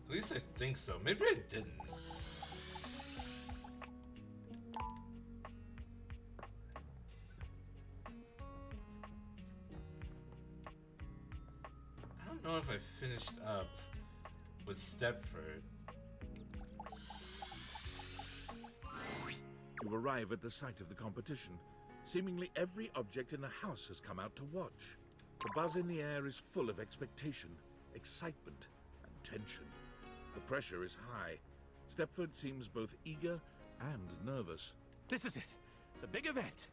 At least I think so. Maybe I didn't. I don't know if I finished up with Stepford. You arrive at the site of the competition. Seemingly every object in the house has come out to watch. The buzz in the air is full of expectation, excitement, and tension. The pressure is high. Stepford seems both eager and nervous. This is it. The big event.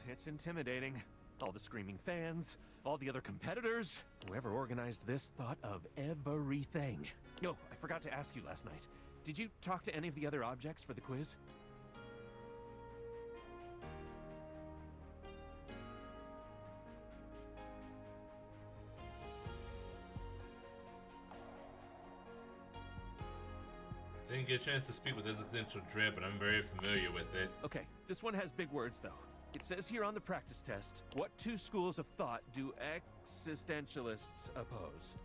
It's intimidating. All the screaming fans, all the other competitors. Whoever organized this thought of everything. No, I forgot to ask you last night. Did you talk to any of the other objects for the quiz? Didn't get a chance to speak with Existential Dread, but I'm very familiar with it. Okay, this one has big words though. It says here on the practice test, what two schools of thought do existentialists oppose?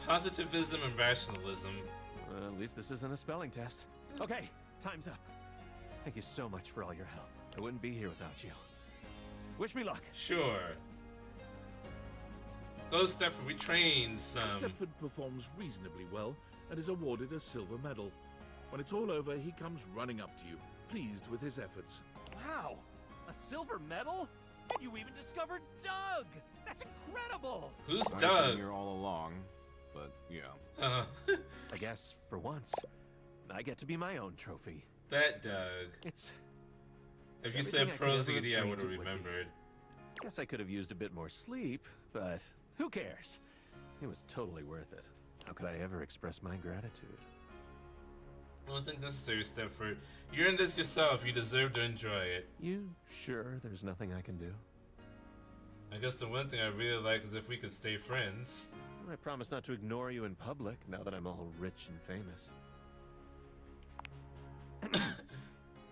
Positivism and rationalism. At least this isn't a spelling test. Okay, time's up. Thank you so much for all your help. I wouldn't be here without you. Wish me luck. Sure. Go Stepford, we trained some. Stepford performs reasonably well and is awarded a silver medal. When it's all over, he comes running up to you, pleased with his efforts. Wow, a silver medal? And you even discovered Doug! That's incredible! Who's I've Doug? been here all along, but yeah. I guess, for once, I get to be my own trophy. That Doug. It's... If you said Prosody, I would have dreamed it would be. remembered. Guess I could have used a bit more sleep, but who cares? It was totally worth it. How could I ever express my gratitude? Nothing's necessary, Stepford. You're in this yourself. You deserve to enjoy it. You sure there's nothing I can do? I guess the one thing I really like is if we could stay friends. I promise not to ignore you in public now that I'm all rich and famous.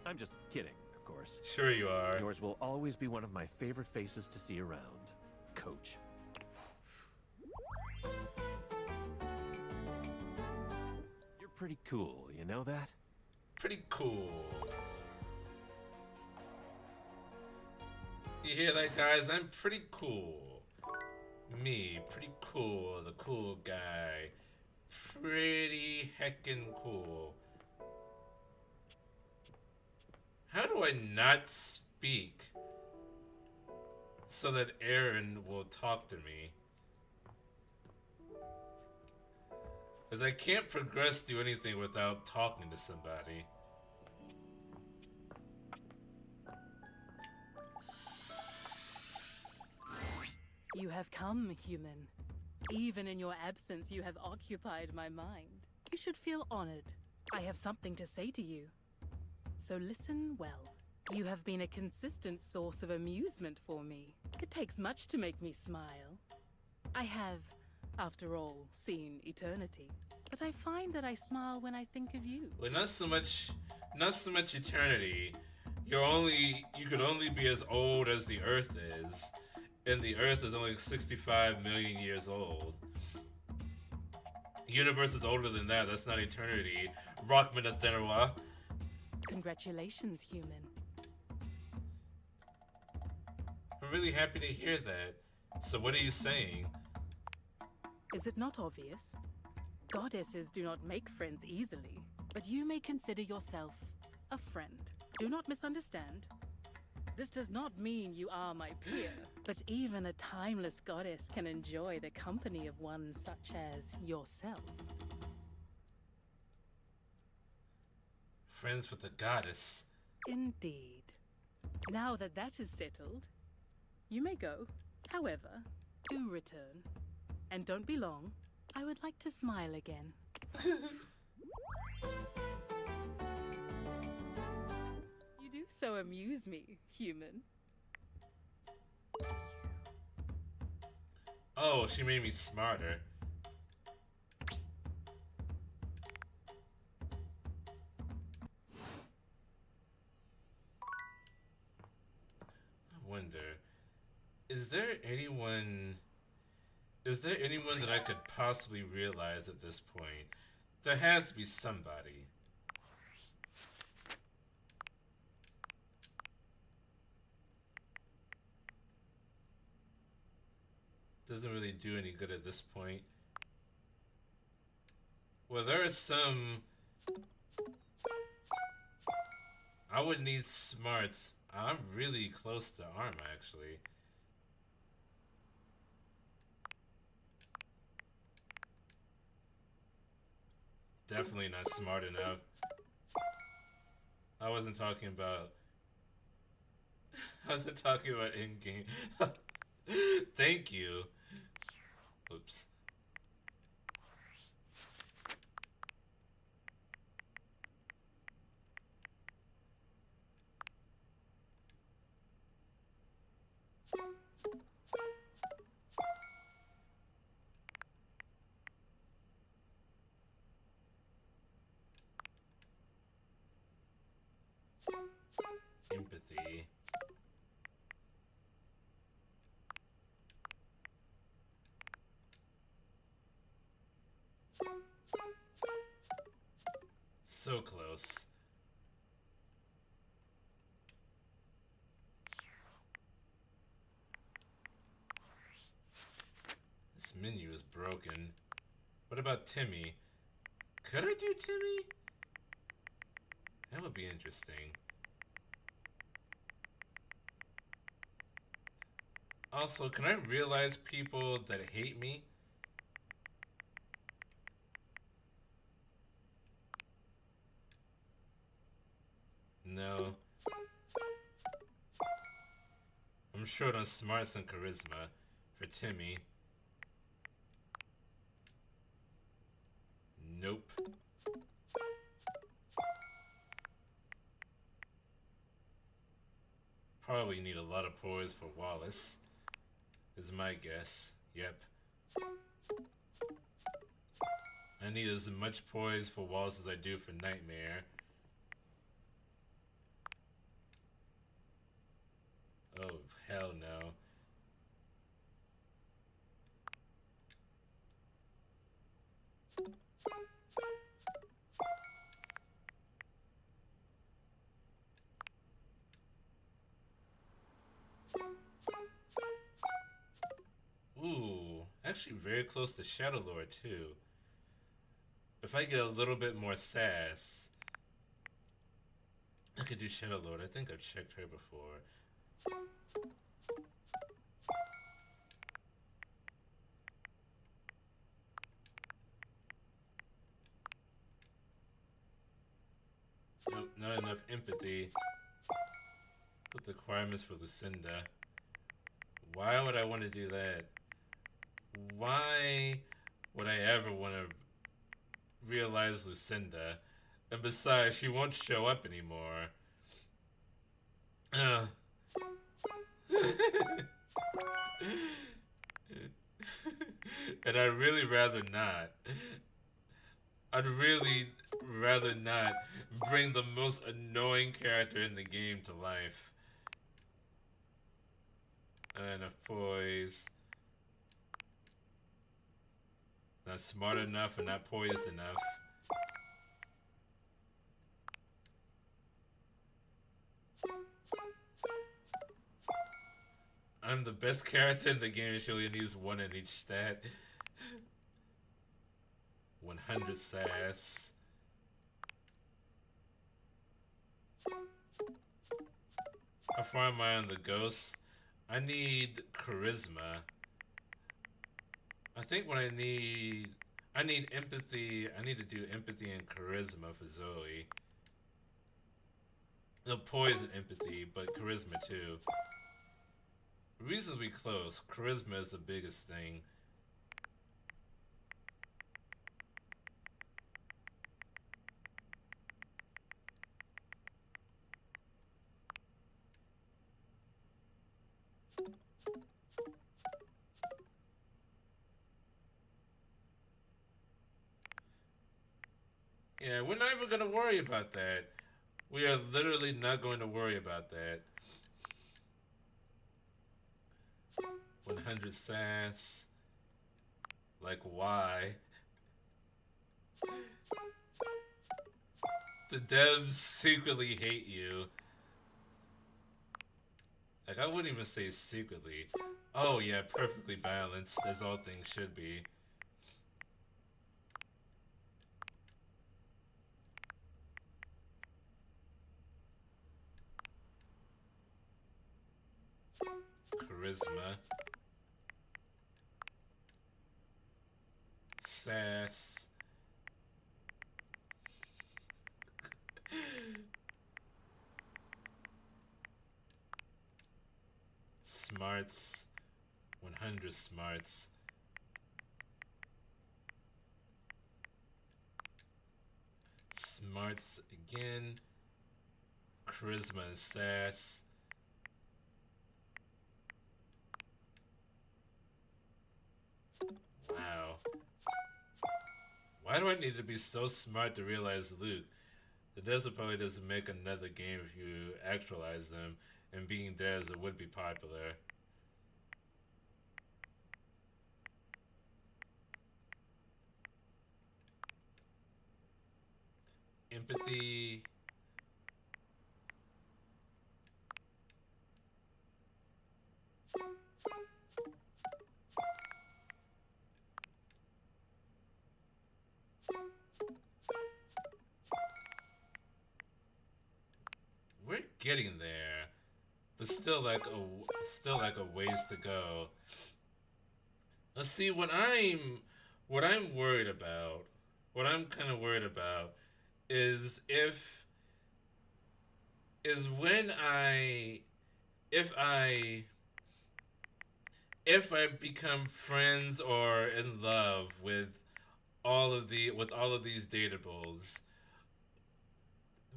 I'm just kidding, of course. Sure you are. Yours will always be one of my favorite faces to see around, Coach. You're pretty cool, you know that? Pretty cool. You hear that, guys? I'm pretty cool. Me, pretty cool. The cool guy. Pretty heckin' cool. How do I not speak so that Aaron will talk to me? Because I can't progress through anything without talking to somebody. You have come, human. Even in your absence, you have occupied my mind. You should feel honored. I have something to say to you. So listen well. You have been a consistent source of amusement for me. It takes much to make me smile. I have, after all, seen eternity. But I find that I smile when I think of you. Well, not so much eternity. you could only be as old as the Earth is, and the Earth is only 65 million years old. The universe is older than that. That's not eternity. Rockman. Congratulations, human. I'm really happy to hear that. So what are you saying? Is it not obvious? Goddesses do not make friends easily, but you may consider yourself a friend. Do not misunderstand. This does not mean you are my peer, but even a timeless goddess can enjoy the company of one such as yourself. Friends with the goddess. Indeed. Now that that is settled, you may go. However, do return. And don't be long. I would like to smile again. You do so amuse me, human. Oh, she made me smarter. I wonder, is there anyone that I could possibly realize at this point? There has to be somebody. Doesn't really do any good at this point. Well, there are some... I would need smarts. I'm really close to Arma, actually. Definitely not smart enough. I wasn't talking about... I wasn't talking about in-game. Thank you. Oops. Empathy. So close. This menu is broken. What about Timmy? Could I do Timmy? That would be interesting. Also, can I realize people that hate me? No. I'm short on smarts and charisma for Timmy. Nope. Probably need a lot of poise for Wallace, is my guess. Yep. I need as much poise for Wallace as I do for Nightmare. Oh, hell no. Ooh, actually very close to Shadow Lord too. If I get a little bit more sass, I could do Shadow Lord. I think I've checked her before. Nope, not enough empathy. What the requirements for Lucinda? Why would I want to do that? Why would I ever want to realize Lucinda? And besides, she won't show up anymore. And I'd really rather not. rather not bring the most annoying character in the game to life. And a poise. Not smart enough and not poised enough. I'm the best character in the game. She only needs 1 in each stat. 100 sass. How far am I on the ghost? I need charisma. I think what I need empathy. I need to do empathy and charisma for Zoe. No, poise and empathy, but charisma too. Reasonably close. Charisma is the biggest thing. Yeah, we're not even gonna worry about that. We are literally not going to worry about that. 100 sass. Like, why? The devs secretly hate you. Like, I wouldn't even say secretly. Oh yeah, perfectly balanced, as all things should be. Charisma. Sass. Smarts. 100 smarts. Smarts again. Charisma and sass. Wow. Why do I need to be so smart to realize Luke? The desert probably doesn't make another game if you actualize them, and being desert would be popular. Empathy. We're getting there, but still like a ways to go. Let's see what I'm worried about. What I'm kind of worried about is when if I become friends or in love with all of these dateables,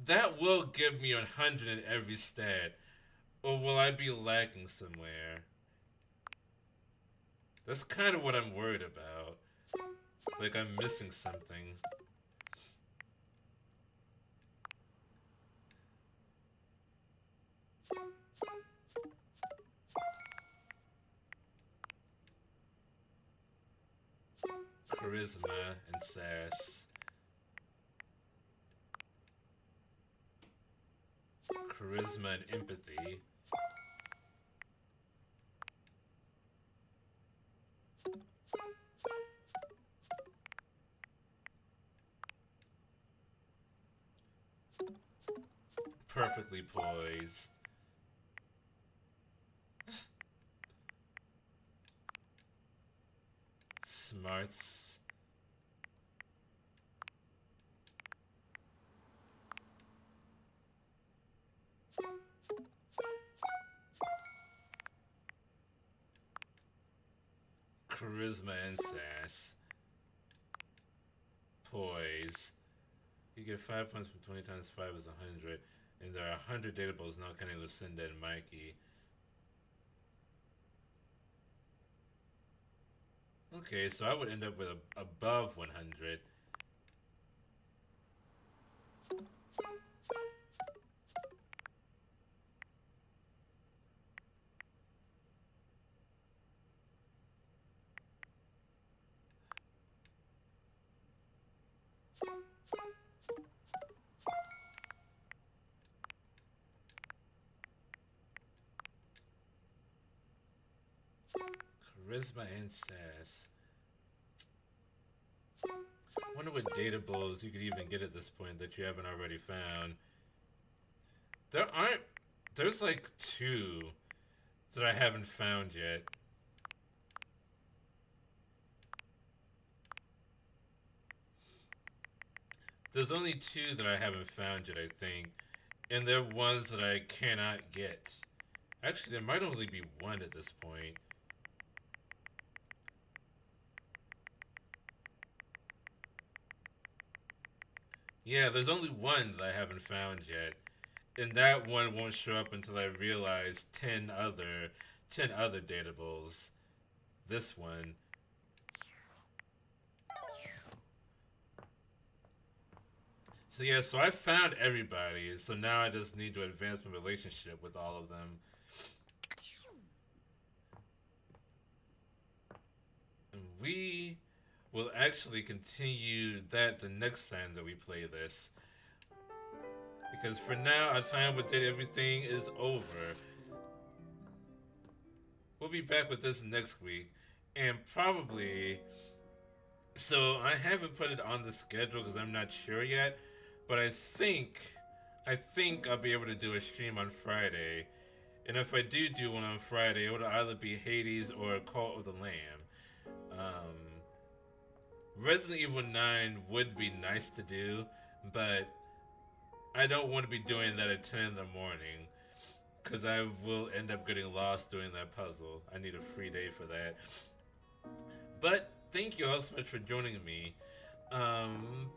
that will give me 100 in every stat, or will I be lacking somewhere? That's kind of what I'm worried about. Like I'm missing something. Charisma and sass. Charisma and empathy. Perfectly poised. Smarts. Charisma and sass. Poise. You get 5 points from 20 times 5 is 100. And there are 100 dateables not counting Lucinda and Mikey. Okay, so I would end up with above 100. Charisma and sass. Wonder what dateables you could even get at this point that you haven't already found. There's like 2 that I haven't found yet. There's only 2 that I haven't found yet, I think. And they're ones that I cannot get. Actually, there might only be 1 at this point. Yeah, there's only 1 that I haven't found yet. And that one won't show up until I realize 10 other dateables. This one. So yeah, so I found everybody, so now I just need to advance my relationship with all of them. And we will actually continue that the next time that we play this. Because for now, our time with Date Everything is over. We'll be back with this next week, and probably... So I haven't put it on the schedule because I'm not sure yet, but I think I'll be able to do a stream on Friday. And if I do one on Friday, it would either be Hades or Cult of the Lamb. Resident Evil 9 would be nice to do, but I don't want to be doing that at 10 in the morning, because I will end up getting lost doing that puzzle. I need a free day for that. But thank you all so much for joining me.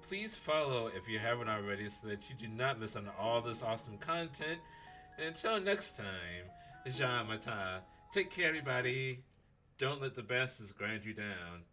Please follow if you haven't already so that you do not miss on all this awesome content. And until next time, Jean Mata, take care everybody. Don't let the bastards grind you down.